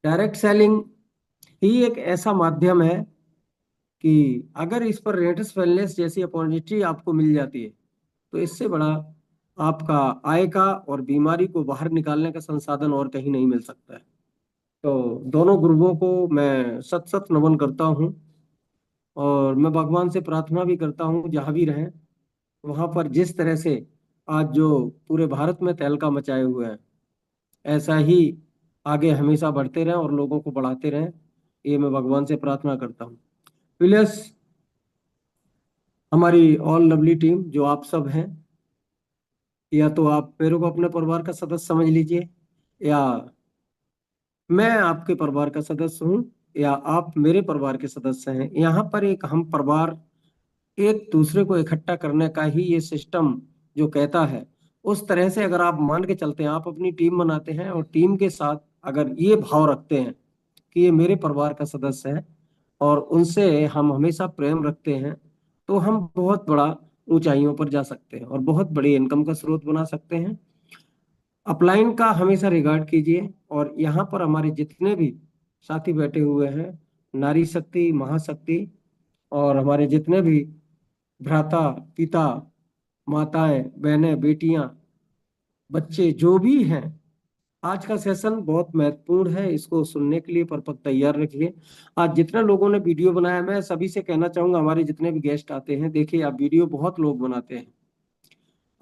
Direct selling ही एक ऐसा माध्यम है कि अगर इस पर रेटस वेलनेस जैसी अपॉर्चुनिटी आपको मिल जाती है तो इससे बड़ा आपका आय का और बीमारी को बाहर निकालने का संसाधन और कहीं नहीं मिल सकता है। तो दोनों गुरुओं को मैं सत सत नमन करता हूँ और मैं भगवान से प्रार्थना भी करता हूँ जहाँ भी रहें वहां पर जिस तरह से आज जो पूरे भारत में तहलका मचाए हुए हैं ऐसा ही आगे हमेशा बढ़ते रहें और लोगों को बढ़ाते रहें। ये मैं भगवान से प्रार्थना करता हूँ। प्लस हमारी ऑल लवली टीम जो आप सब हैं, या तो आप मेरे को अपने परिवार का सदस्य समझ लीजिए, या मैं आपके परिवार का सदस्य हूँ, या आप मेरे परिवार के सदस्य हैं। यहाँ पर एक हम परिवार एक दूसरे को इकट्ठा करने का ही ये सिस्टम जो कहता है, उस तरह से अगर आप मान के चलते हैं, आप अपनी टीम बनाते हैं और टीम के साथ अगर ये भाव रखते हैं कि ये मेरे परिवार का सदस्य है और उनसे हम हमेशा प्रेम रखते हैं, तो हम बहुत बड़ा ऊंचाइयों पर जा सकते हैं और बहुत बड़ी इनकम का स्रोत बना सकते हैं। अपलाइन का हमेशा रिगार्ड कीजिए। और यहाँ पर हमारे जितने भी साथी बैठे हुए हैं, नारी शक्ति महाशक्ति, और हमारे जितने भी भ्राता पिता माताएं बहनें बेटियां बच्चे जो भी हैं, आज का सेशन बहुत महत्वपूर्ण है, इसको सुनने के लिए परपक तैयार रखिए। आज जितने लोगों ने वीडियो बनाया, मैं सभी से कहना चाहूंगा, हमारे जितने भी गेस्ट आते हैं, देखिए आप वीडियो बहुत लोग बनाते हैं।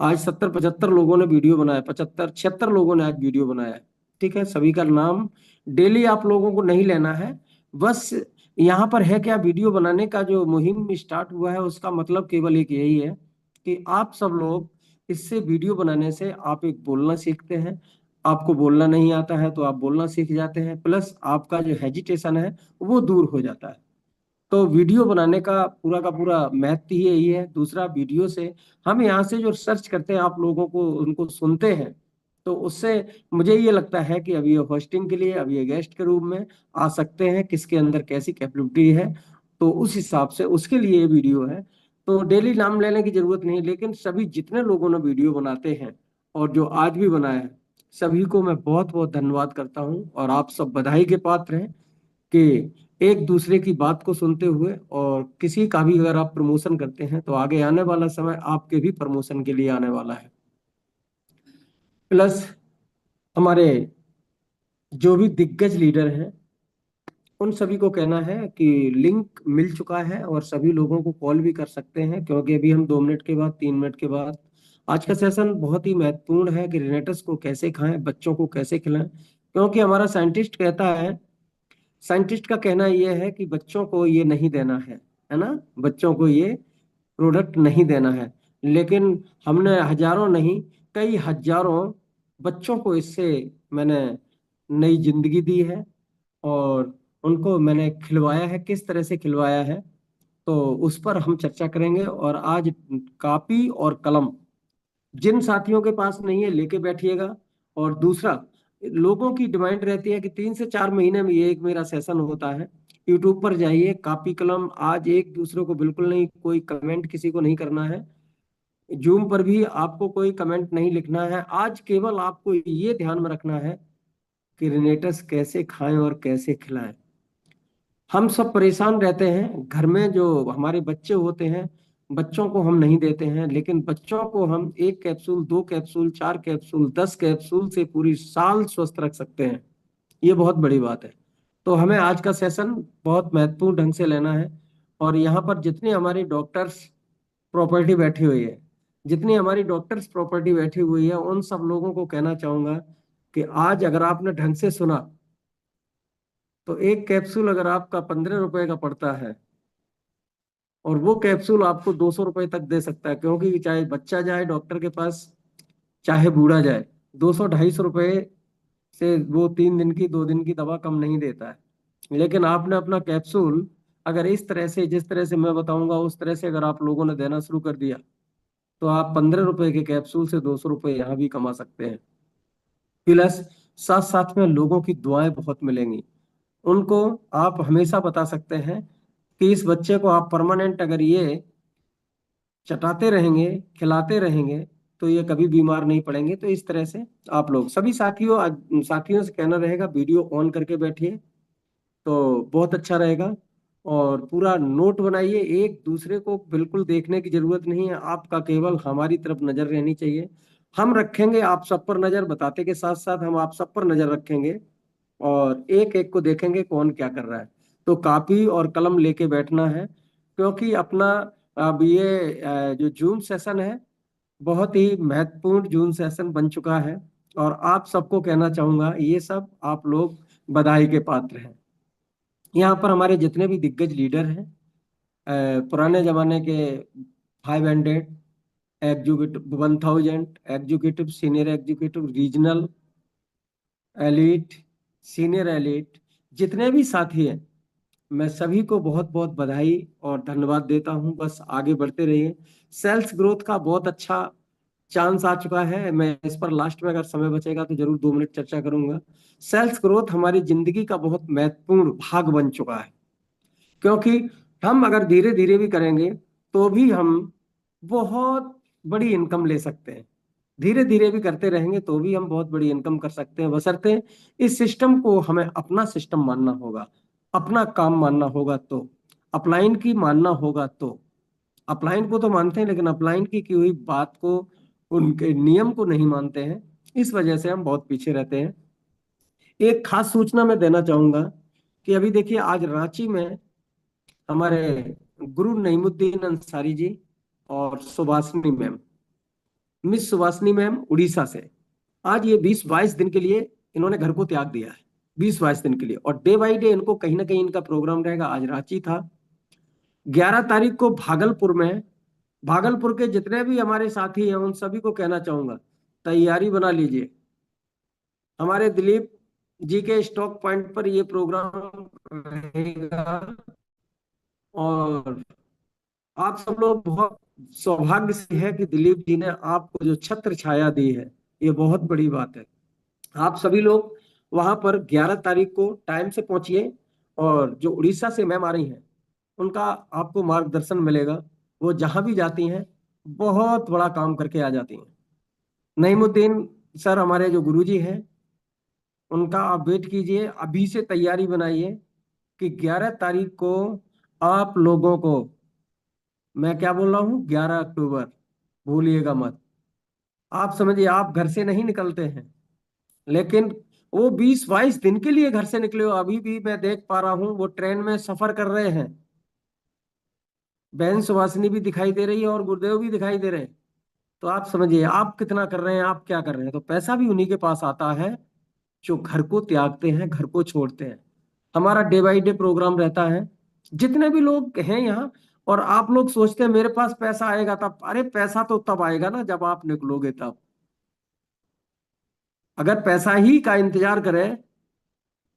आज 70-75 लोगों ने वीडियो बनाया, 75-76 लोगों ने आज वीडियो बनाया है। ठीक है, सभी का नाम डेली आप लोगों को नहीं लेना है। बस यहाँ पर है क्या, वीडियो बनाने का जो मुहिम स्टार्ट हुआ है उसका मतलब केवल एक यही है कि आप सब लोग इससे वीडियो बनाने से आप एक बोलना सीखते हैं। आपको बोलना नहीं आता है तो आप बोलना सीख जाते हैं, प्लस आपका जो हेजिटेशन है वो दूर हो जाता है। तो वीडियो बनाने का पूरा महत्व ही यही है। दूसरा, वीडियो से हम यहाँ से जो सर्च करते हैं, आप लोगों को उनको सुनते हैं, तो उससे मुझे ये लगता है कि अब ये होस्टिंग के लिए, अब ये गेस्ट के रूप में आ सकते हैं, किसके अंदर कैसी कैपेबिलिटी है, तो उस हिसाब से उसके लिए ये वीडियो है। तो डेली नाम लेने की जरूरत नहीं, लेकिन सभी जितने लोगों ने वीडियो बनाते हैं और जो आज भी बनाए हैं, सभी को मैं बहुत बहुत धन्यवाद करता हूँ। और आप सब बधाई के पात्र हैं कि एक दूसरे की बात को सुनते हुए, और किसी का भी अगर आप प्रमोशन करते हैं तो आगे आने वाला समय आपके भी प्रमोशन के लिए आने वाला है। प्लस हमारे जो भी दिग्गज लीडर हैं, उन सभी को कहना है कि लिंक मिल चुका है और सभी लोगों को कॉल भी कर सकते हैं, क्योंकि अभी हम 2 मिनट के बाद 3 मिनट के बाद आज का सेशन बहुत ही महत्वपूर्ण है कि रिनेटस को कैसे खाएं, बच्चों को कैसे खिलाएं। क्योंकि हमारा साइंटिस्ट कहता है, साइंटिस्ट का कहना यह है कि बच्चों को ये नहीं देना है ना, बच्चों को ये प्रोडक्ट नहीं देना है। लेकिन हमने हजारों नहीं, कई हजारों बच्चों को इससे मैंने नई जिंदगी दी है और उनको मैंने खिलवाया है। किस तरह से खिलवाया है तो उस पर हम चर्चा करेंगे। और आज कॉपी और कलम जिन साथियों के पास नहीं है लेके बैठिएगा। और दूसरा, लोगों की डिमांड रहती है कि 3 से 4 महीने में ये एक मेरा सेशन होता है। यूट्यूब पर जाइए, कॉपी कलम, आज एक दूसरे को बिल्कुल नहीं, कोई कमेंट किसी को नहीं करना है। जूम पर भी आपको कोई कमेंट नहीं लिखना है। आज केवल आपको ये ध्यान में रखना है कि रिनेटस कैसे खाएं और कैसे खिलाएं। हम सब परेशान रहते हैं घर में, जो हमारे बच्चे होते हैं, बच्चों को हम नहीं देते हैं, लेकिन बच्चों को हम 1 कैप्सूल 2 कैप्सूल 4 कैप्सूल 10 कैप्सूल से पूरी साल स्वस्थ रख सकते हैं। ये बहुत बड़ी बात है। तो हमें आज का सेशन बहुत महत्वपूर्ण ढंग से लेना है। और यहाँ पर जितनी हमारी डॉक्टर्स प्रॉपर्टी बैठी हुई है, जितनी हमारी डॉक्टर्स प्रॉपर्टी बैठी हुई है, उन सब लोगों को कहना चाहूंगा कि आज अगर आपने ढंग से सुना तो एक कैप्सूल अगर आपका 15 रुपए का पड़ता है, और वो कैप्सूल आपको 200 रुपए तक दे सकता है, क्योंकि चाहे बच्चा जाए डॉक्टर के पास, चाहे बूढ़ा जाए, 200-250 रुपए से वो 3 दिन की 2 दिन की दवा कम नहीं देता है। लेकिन आपने अपना कैप्सूल अगर इस तरह से, जिस तरह से मैं बताऊंगा उस तरह से अगर आप लोगों ने देना शुरू कर दिया, तो आप 15 रुपए के कैप्सूल से 200 रुपए यहाँ भी कमा सकते हैं। प्लस साथ साथ में लोगों की दुआएं बहुत मिलेंगी। उनको आप हमेशा बता सकते हैं कि इस बच्चे को आप परमानेंट अगर ये चटाते रहेंगे, खिलाते रहेंगे, तो ये कभी बीमार नहीं पड़ेंगे। तो इस तरह से आप लोग सभी साथियों से कहना रहेगा, वीडियो ऑन करके बैठिए तो बहुत अच्छा रहेगा। और पूरा नोट बनाइए, एक दूसरे को बिल्कुल देखने की जरूरत नहीं है, आपका केवल हमारी तरफ नजर रहनी चाहिए। हम रखेंगे आप सब पर नजर, बताते के साथ साथ हम आप सब पर नजर रखेंगे और एक एक को देखेंगे कौन क्या कर रहा है। तो कापी और कलम लेके बैठना है, क्योंकि अपना अब ये जो जूम सेशन है बहुत ही महत्वपूर्ण जून सेशन बन चुका है। और आप सबको कहना चाहूंगा, ये सब आप लोग बधाई के पात्र हैं। यहाँ पर हमारे जितने भी दिग्गज लीडर हैं, पुराने जमाने के 500 executive, 1000 executive, senior executive, regional elite, senior elite, जितने भी साथी हैं, मैं सभी को बहुत बहुत बधाई और धन्यवाद देता हूं। बस आगे बढ़ते रहिए। सेल्स ग्रोथ का बहुत अच्छा चांस आ चुका है। मैं इस पर लास्ट में अगर समय बचेगा तो जरूर 2 मिनट चर्चा करूंगा। सेल्स ग्रोथ हमारी जिंदगी का बहुत महत्वपूर्ण भाग बन चुका है, क्योंकि हम अगर धीरे धीरे भी करेंगे तो भी हम बहुत बड़ी इनकम ले सकते हैं। धीरे धीरे भी करते रहेंगे तो भी हम बहुत बड़ी इनकम कर सकते हैं, बशर्ते इस सिस्टम को हमें अपना सिस्टम मानना होगा, अपना काम मानना होगा। तो अपलाइन की मानना होगा तो अपलाइन को तो मानते हैं, लेकिन अपलाइन की हुई बात को, उनके नियम को नहीं मानते हैं। इस वजह से हम बहुत पीछे रहते हैं। एक खास सूचना मैं देना चाहूंगा कि अभी देखिए, आज रांची में हमारे गुरु नईमुद्दीन अंसारी जी और Subhashini ma'am, miss Subhashini ma'am Orissa से, आज ये 20-22 दिन के लिए इन्होंने घर को त्याग दिया है। 20-22 दिन के लिए, और डे बाई डे इनको कहीं ना कहीं इनका प्रोग्राम रहेगा। आज रांची था, 11 तारीख को भागलपुर में। भागलपुर के जितने भी हमारे साथी हैं उन सभी को कहना चाहूंगा, तैयारी बना लीजिए। हमारे दिलीप जी के स्टॉक पॉइंट पर ये प्रोग्राम रहेगा। और आप सब लोग बहुत सौभाग्य से है कि दिलीप जी ने आपको जो छत्र छाया दी है, ये बहुत बड़ी बात है। आप सभी लोग वहां पर 11 तारीख को टाइम से पहुंचिए। और जो उड़ीसा से मैम आ रही हैं, उनका आपको मार्गदर्शन मिलेगा। वो जहां भी जाती हैं बहुत बड़ा काम करके आ जाती हैं। नईमुद्दीन सर हमारे जो गुरुजी हैं, उनका आप वेट कीजिए, अभी से तैयारी बनाइए कि 11 तारीख को आप लोगों को, मैं क्या बोल रहा हूँ, 11 अक्टूबर, भूलिएगा मत। आप समझिए, आप घर से नहीं निकलते हैं, लेकिन वो 20-22 दिन के लिए घर से निकले हो। अभी भी मैं देख पा रहा हूँ वो ट्रेन में सफर कर रहे हैं। बहन सुभाषिनी भी दिखाई दे रही है और गुरुदेव भी दिखाई दे रहे हैं। तो आप समझिए आप कितना कर रहे हैं, आप क्या कर रहे हैं। तो पैसा भी उन्हीं के पास आता है जो घर को त्यागते हैं, घर को छोड़ते हैं। हमारा डे बाई डे प्रोग्राम रहता है, जितने भी लोग हैं यहाँ। और आप लोग सोचते हैं मेरे पास पैसा आएगा तब, अरे पैसा तो तब आएगा ना जब आप निकलोगे तब। अगर पैसा ही का इंतजार करें,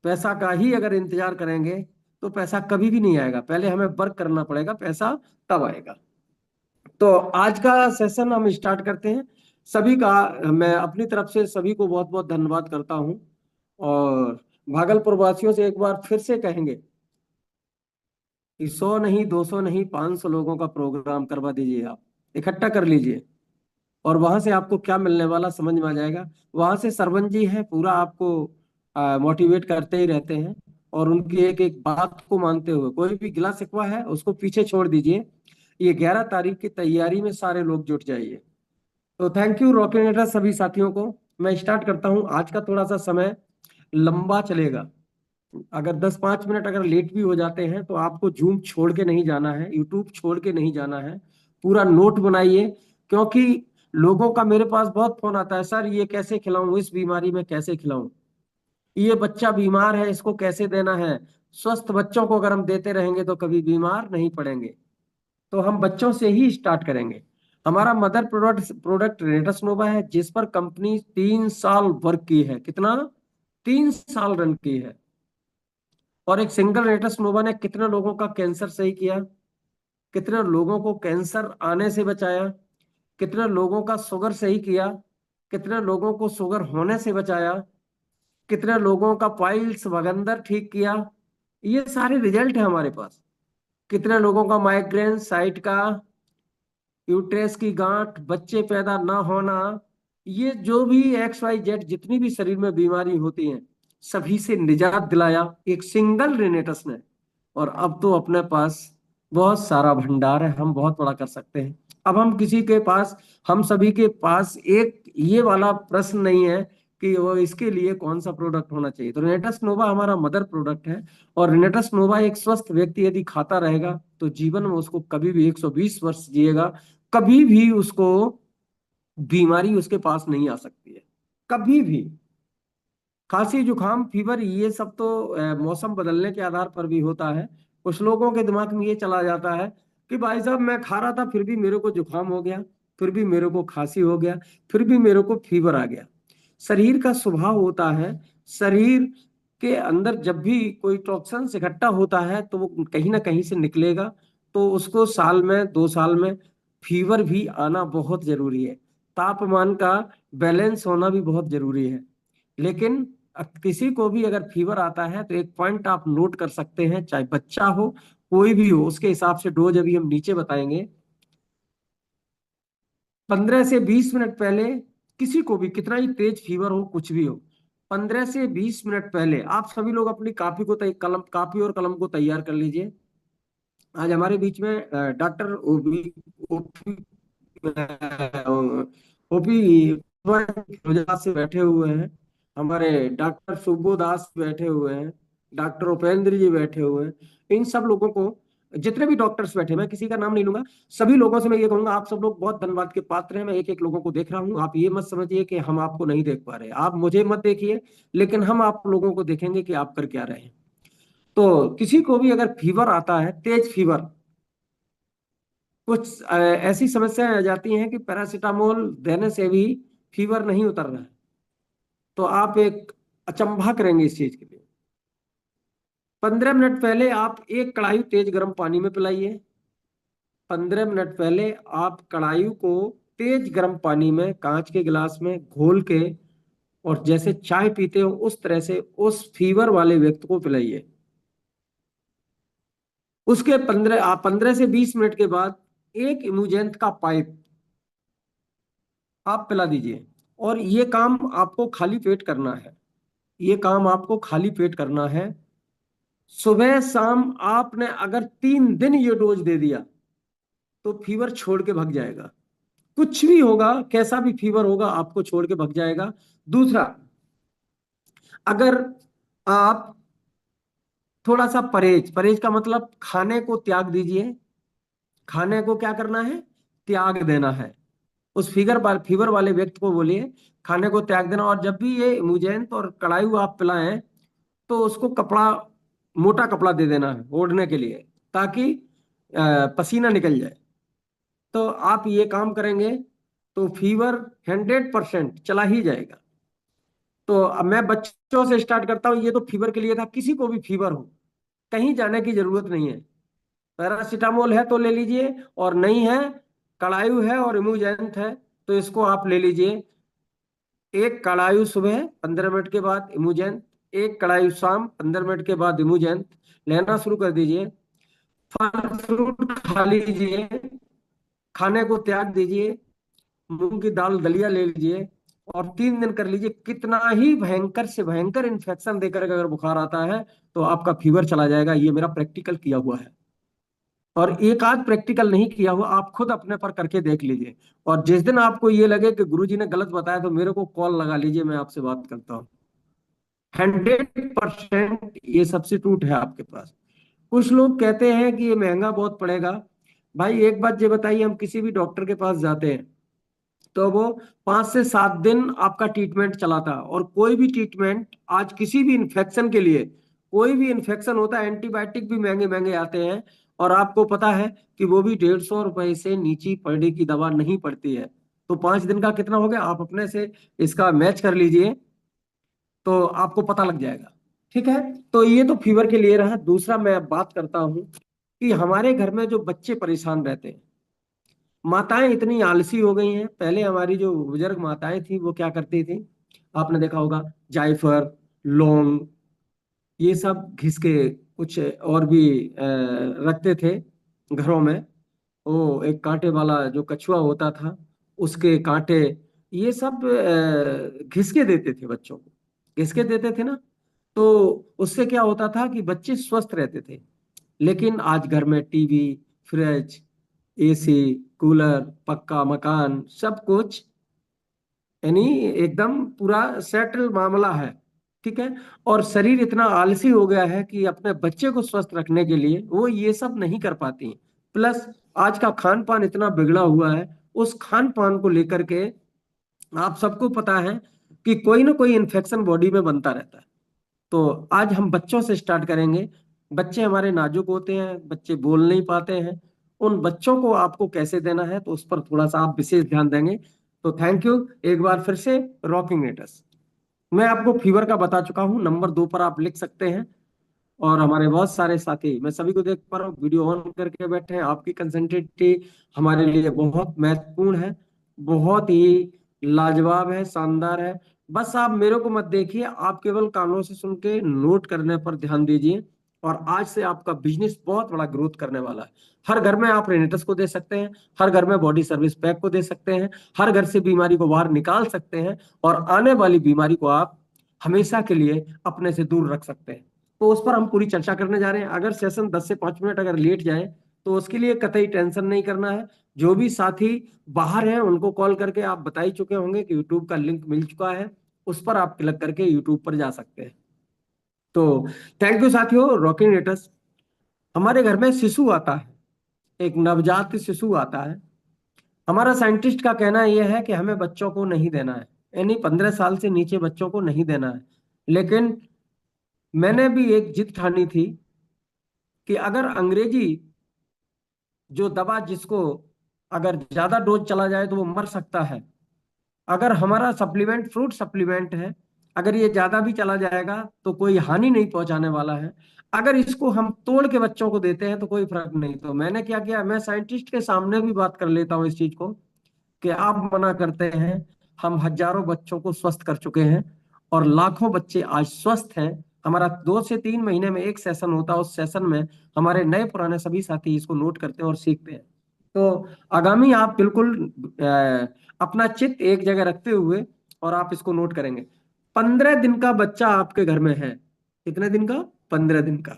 पैसा का ही अगर इंतजार करेंगे तो पैसा कभी भी नहीं आएगा। पहले हमें वर्क करना पड़ेगा, पैसा तब आएगा। तो आज का सेशन हम स्टार्ट करते हैं। सभी का मैं अपनी तरफ से सभी को बहुत बहुत धन्यवाद करता हूं। और भागलपुर वासियों से एक बार फिर से कहेंगे कि 100 नहीं, 200 नहीं, 500 लोगों का प्रोग्राम करवा दीजिए, आप इकट्ठा कर लीजिए। और वहां से आपको क्या मिलने वाला समझ में आ जाएगा। वहां से सरवन जी है, पूरा आपको मोटिवेट करते ही रहते हैं। और उनकी एक एक बात को मानते हुए, कोई भी गिला शिकवा है उसको पीछे छोड़ दीजिए। ये 11 तारीख की तैयारी में सारे लोग जुट जाइए। तो थैंक यू रॉकेनेटर सभी साथियों को। मैं स्टार्ट करता हूँ। आज का थोड़ा सा समय लंबा चलेगा। अगर 10-5 मिनट अगर लेट भी हो जाते हैं तो आपको जूम छोड़ के नहीं जाना है, यूट्यूब छोड़ के नहीं जाना है। पूरा नोट बनाइए, क्योंकि लोगों का मेरे पास बहुत फोन आता है, सर ये कैसे खिलाऊं, इस बीमारी में कैसे खिलाऊं, ये बच्चा बीमार है इसको कैसे देना है। स्वस्थ बच्चों को अगर हम देते रहेंगे तो कभी बीमार नहीं पड़ेंगे। तो हम बच्चों से ही स्टार्ट करेंगे। हमारा मदर प्रोडक्ट प्रोडक्ट रेटस नोवा है, जिस पर कंपनी 3 साल वर्क की है। कितना? 3 साल रन की है। और एक सिंगल रेटस नोवा ने कितने लोगों का कैंसर सही किया, कितने लोगों को कैंसर आने से बचाया, कितने लोगों का शुगर सही किया, कितने लोगों को शुगर होने से बचाया, कितने लोगों का पाइल्स वगंदर ठीक किया। ये सारे रिजल्ट है हमारे पास। कितने लोगों का माइग्रेन साइट का यूट्रस की गांठ, बच्चे पैदा ना होना, ये जो भी XYZ जितनी भी शरीर में बीमारी होती है, सभी से निजात दिलाया एक सिंगल रेनेटस ने। और अब तो अपने पास बहुत सारा भंडार है, हम बहुत बड़ा कर सकते हैं। अब हम किसी के पास, हम सभी के पास एक ये वाला प्रश्न नहीं है कि वो इसके लिए कौन सा प्रोडक्ट होना चाहिए। तो रेनेटस नोवा हमारा मदर प्रोडक्ट है। और रेनेटस नोवा एक स्वस्थ व्यक्ति यदि खाता रहेगा तो जीवन में उसको कभी भी 120 वर्ष जिएगा, कभी भी उसको बीमारी उसके पास नहीं आ सकती है, कभी भी। खांसी जुकाम फीवर ये सब तो मौसम बदलने के आधार पर भी होता है। कुछ लोगों के दिमाग में ये चला जाता है कि भाई साहब मैं खा रहा था फिर भी मेरे को जुकाम हो गया, फिर भी मेरे को खांसी हो गया, फिर भी मेरे को फीवर आ गया। शरीर का स्वभाव होता है, शरीर के अंदर जब भी कोई टॉक्सिन इकट्ठा होता है तो वो कहीं ना कहीं से निकलेगा। तो उसको साल में 2 साल में फीवर भी आना बहुत जरूरी है। तापमान का बैलेंस होना भी बहुत जरूरी है। लेकिन किसी को भी अगर फीवर आता है तो एक पॉइंट आप नोट कर सकते हैं, चाहे बच्चा हो कोई भी हो, उसके हिसाब से डोज अभी हम नीचे बताएंगे। 15 से 20 मिनट पहले, किसी को भी कितना ही तेज फीवर हो कुछ भी हो, 15 से 20 मिनट पहले आप सभी लोग अपनी कॉपी को कलम, कॉपी और कलम को तैयार कर लीजिए। आज हमारे बीच में डॉक्टर ओपी ओपी से बैठे हुए हैं, हमारे डॉक्टर सुबोदास बैठे हुए हैं, डॉक्टर उपेंद्र जी बैठे हुए हैं। इन सब लोगों को, जितने भी डॉक्टर्स बैठे हैं, मैं किसी का नाम नहीं लूंगा, सभी लोगों से मैं ये कहूंगा आप सब लोग बहुत धन्यवाद के पात्र हैं। मैं एक एक लोगों को देख रहा हूं, आप ये मत समझिए कि हम आपको नहीं देख पा रहे, आप मुझे मत देखिए, लेकिन हम आप लोगों को देखेंगे कि आप कर क्या रहे हैं। तो किसी को भी अगर फीवर आता है, तेज फीवर, कुछ ऐसी समस्याएं आ जाती हैं कि पैरासीटामोल देने से भी फीवर नहीं उतर रहा है, तो आप एक अचंभा करेंगे इस चीज के लिए। 15 मिनट पहले आप एक कढ़ाई तेज गर्म पानी में पिलाइए। 15 मिनट पहले आप कढ़ाई को तेज गर्म पानी में कांच के गिलास में घोल के, और जैसे चाय पीते हो उस तरह से उस फीवर वाले व्यक्ति को पिलाइए। उसके 15 से 20 मिनट के बाद एक इमुजेंट का पाइप आप पिला दीजिए। और ये काम आपको खाली पेट करना है, ये काम आपको खाली पेट करना है। सुबह शाम आपने अगर 3 दिन ये डोज दे दिया तो फीवर छोड़ के भाग जाएगा। कुछ भी होगा, कैसा भी फीवर होगा, आपको छोड़ के भाग जाएगा। दूसरा, अगर आप थोड़ा सा परहेज, परहेज का मतलब खाने को त्याग दीजिए। खाने को क्या करना है? त्याग देना है। उस फीवर वाले व्यक्ति को बोलिए खाने को त्याग देना। और जब भी ये मुजैन और कड़ाई आप पिलाएं तो उसको कपड़ा, मोटा कपड़ा दे देना है ओढ़ने के लिए, ताकि पसीना निकल जाए। तो आप ये काम करेंगे तो फीवर 100% चला ही जाएगा। तो अब मैं बच्चों से स्टार्ट करता हूँ, ये तो फीवर के लिए था। किसी को भी फीवर हो, कहीं जाने की जरूरत नहीं है। पैरासीटामोल है तो ले लीजिए, और नहीं है, कड़ायू है और इमूजेंट है तो इसको आप ले लीजिए। एक कड़ायू सुबह, 15 मिनट के बाद इमूजेंट। एक कड़ायू शाम, 15 मिनट के बाद इमूजेंट लेना शुरू कर दीजिए। फल फ्रूट खा लीजिए, खाने को त्याग दीजिए, मूंग की दाल दलिया ले लीजिए, और 3 दिन कर लीजिए। कितना ही भयंकर से भयंकर इन्फेक्शन देकर अगर बुखार आता है तो आपका फीवर चला जाएगा। ये मेरा प्रैक्टिकल किया हुआ है। और एक आध प्रैक्टिकल नहीं किया हुआ आप खुद अपने पर करके देख लीजिए। और जिस दिन आपको ये लगे कि गुरुजी ने गलत बताया तो मेरे को कॉल लगा लीजिए, मैं आपसे बात करता हूँ। 100% ये सब्सिट्यूट है आपके पास। कुछ लोग कहते हैं कि ये महंगा बहुत पड़ेगा। भाई एक बात ये बताइए, हम किसी भी डॉक्टर के पास जाते हैं तो वो 5 से 7 दिन आपका ट्रीटमेंट चलाता है। और कोई भी ट्रीटमेंट आज किसी भी इन्फेक्शन के लिए, कोई भी इन्फेक्शन होता है, एंटीबायोटिक भी महंगे महंगे आते हैं। और आपको पता है कि वो भी 150 रुपए से नीचे पर डे की दवा नहीं पड़ती है। तो 5 दिन का कितना हो गया, आप अपने से इसका मैच कर लीजिए तो आपको पता लग जाएगा। ठीक है, तो ये तो फीवर के लिए रहा। दूसरा मैं अब बात करता हूं कि हमारे घर में जो बच्चे परेशान रहते हैं, माताएं इतनी आलसी हो गई हैं। पहले हमारी जो बुजुर्ग माताएं थी वो क्या करती थी, आपने देखा होगा, जायफल, लौंग, ये सब घिस के कुछ और भी रखते थे घरों में। वो एक कांटे वाला जो कछुआ होता था, उसके कांटे, ये सब घिसके देते थे बच्चों को, घिसके देते थे ना। तो उससे क्या होता था कि बच्चे स्वस्थ रहते थे। लेकिन आज घर में टीवी, फ्रिज, एसी, कूलर, पक्का मकान, सब कुछ, यानी एकदम पूरा सेटल मामला है। ठीक है। और शरीर इतना आलसी हो गया है कि अपने बच्चे को स्वस्थ रखने के लिए वो ये सब नहीं कर पाती। प्लस आज का खान पान इतना बिगड़ा हुआ है, उस खान पान को लेकर के आप सबको पता है कि कोई ना कोई इन्फेक्शन बॉडी में बनता रहता है। तो आज हम बच्चों से स्टार्ट करेंगे। बच्चे हमारे नाजुक होते हैं, बच्चे बोल नहीं पाते हैं। उन बच्चों को आपको कैसे देना है तो उस पर थोड़ा सा आप विशेष ध्यान देंगे। तो थैंक यू एक बार फिर से। रॉकिंग नेटस, मैं आपको फीवर का बता चुका हूँ, नंबर 2 पर आप लिख सकते हैं। और हमारे बहुत सारे साथी, मैं सभी को देख पा रहा हूँ, वीडियो ऑन करके बैठे हैं। आपकी कंसंट्रेटी हमारे लिए बहुत महत्वपूर्ण है, बहुत ही लाजवाब है, शानदार है। बस आप मेरे को मत देखिए, आप केवल कानों से सुन के नोट करने पर ध्यान दीजिए। और आज से आपका बिजनेस बहुत बड़ा ग्रोथ करने वाला है। हर घर में आप रेनेटस को दे सकते हैं, हर घर में बॉडी सर्विस पैक को दे सकते हैं, हर घर से बीमारी को बाहर निकाल सकते हैं, और आने वाली बीमारी को आप हमेशा के लिए अपने से दूर रख सकते हैं। तो उस पर हम पूरी चर्चा करने जा रहे हैं। अगर सेशन 10 से 5 मिनट अगर लेट जाए तो उसके लिए कतई टेंशन नहीं करना है। जो भी साथी बाहर हैं उनको कॉल करके आप बता ही चुके होंगे कि यूट्यूब का लिंक मिल चुका है, उस पर आप क्लिक करके यूट्यूब पर जा सकते हैं। तो थैंक यू साथियों। रॉकिंग लेटर्स, हमारे घर में शिशु आता है, एक नवजात शिशु आता है। हमारा साइंटिस्ट का कहना यह है कि हमें बच्चों को नहीं देना है, यानी 15 साल से नीचे बच्चों को नहीं देना है। लेकिन मैंने भी एक जिद ठानी थी कि अगर अंग्रेजी जो दवा जिसको अगर ज्यादा डोज चला जाए तो वो मर सकता है, अगर हमारा सप्लीमेंट फ्रूट सप्लीमेंट है, अगर ये ज्यादा भी चला जाएगा तो कोई हानि नहीं पहुंचाने वाला है, अगर इसको हम तोड़ के बच्चों को देते हैं तो कोई फर्क नहीं। तो मैंने क्या किया, मैं साइंटिस्ट के सामने भी बात कर लेता हूँ इस चीज को कि आप मना करते हैं। हम हजारों बच्चों को स्वस्थ कर चुके हैं और लाखों बच्चे आज स्वस्थ हैं। हमारा 2 से 3 महीने में एक सेशन होता है, उस सेशन में हमारे नए पुराने सभी साथी इसको नोट करते हैं और सीखते हैं। तो आगामी आप बिल्कुल अपना चित्त एक जगह रखते हुए और आप इसको नोट करेंगे। 15 दिन का बच्चा आपके घर में है। कितने दिन का? 15 दिन का।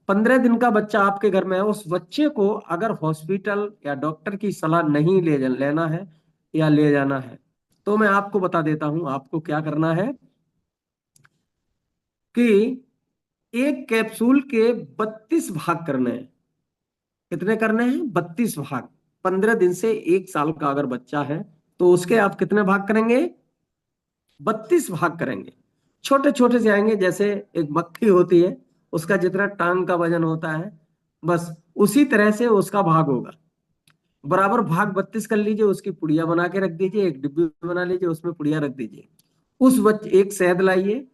15 दिन का बच्चा आपके घर में है, उस बच्चे को अगर हॉस्पिटल या डॉक्टर की सलाह नहीं लेना है या ले जाना है, तो मैं आपको बता देता हूं आपको क्या करना है कि एक कैप्सूल के 32 भाग करने हैं। कितने करने हैं? 32 भाग। 15 दिन से 1 साल का अगर बच्चा है तो उसके आप कितने भाग करेंगे? 32 भाग करेंगे। छोटे छोटे से आएंगे, जैसे एक मक्खी होती है, उसका जितना टांग का वजन होता है, बस उसी तरह से उसका भाग होगा। बराबर भाग 32 कर लीजिए, उसकी पुड़िया बना के रख दीजिए, एक डिब्बी बना लीजिए, उसमें पुड़िया रख दीजिए। उस बच्चे एक शहद लाइए।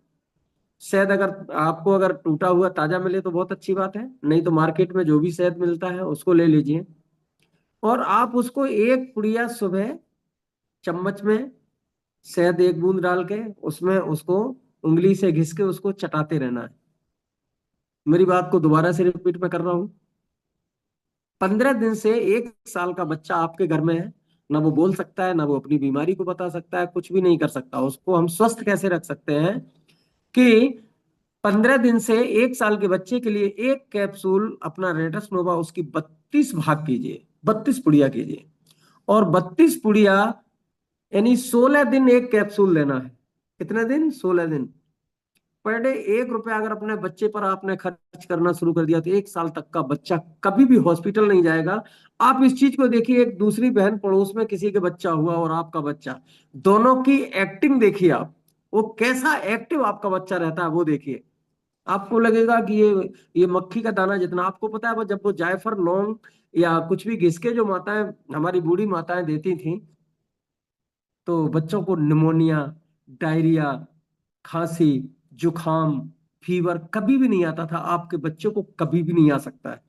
शहद अगर आपको अगर टूटा हुआ ताजा मिले तो बहुत अच्छी बात है, नहीं तो मार्केट में जो भी शहद मिलता है उसको ले लीजिए। और आप उसको एक पुड़िया सुबह चम्मच में शहद 1 बूंद डाल के उसमें उसको उंगली से घिस के उसको चटाते रहना है। मेरी बात को दोबारा से रिपीट में कर रहा हूं। 15 दिन से 1 साल का बच्चा आपके घर में है, ना वो बोल सकता है, ना वो अपनी बीमारी को बता सकता है, कुछ भी नहीं कर सकता। उसको हम स्वस्थ कैसे रख सकते हैं कि 15 दिन से 1 साल के बच्चे के लिए एक कैप्सूल अपना रेडस नोवा उसकी 32 भाग कीजिए, 32 पुड़िया कीजिए। और 32 पुड़िया यानी 16 दिन एक कैप्सूल लेना है। कितने दिन? 16 दिन। पर डे 1 रुपया अगर अपने बच्चे पर आपने खर्च करना शुरू कर दिया तो 1 साल तक का बच्चा कभी भी हॉस्पिटल नहीं जाएगा। आप इस चीज को देखिए, एक दूसरी बहन पड़ोस में किसी के बच्चा हुआ और आपका बच्चा, दोनों की एक्टिंग देखिए आप, वो कैसा एक्टिव आपका बच्चा रहता है वो देखिए। आपको लगेगा कि ये मक्खी का दाना जितना। आपको पता है वो जब वो जायफल लौंग या कुछ भी घिस के जो माताएं, हमारी बूढ़ी माताएं देती थी, तो बच्चों को निमोनिया, डायरिया, खांसी, जुखाम, फीवर कभी भी नहीं आता था। आपके बच्चे को कभी भी नहीं आ सकता है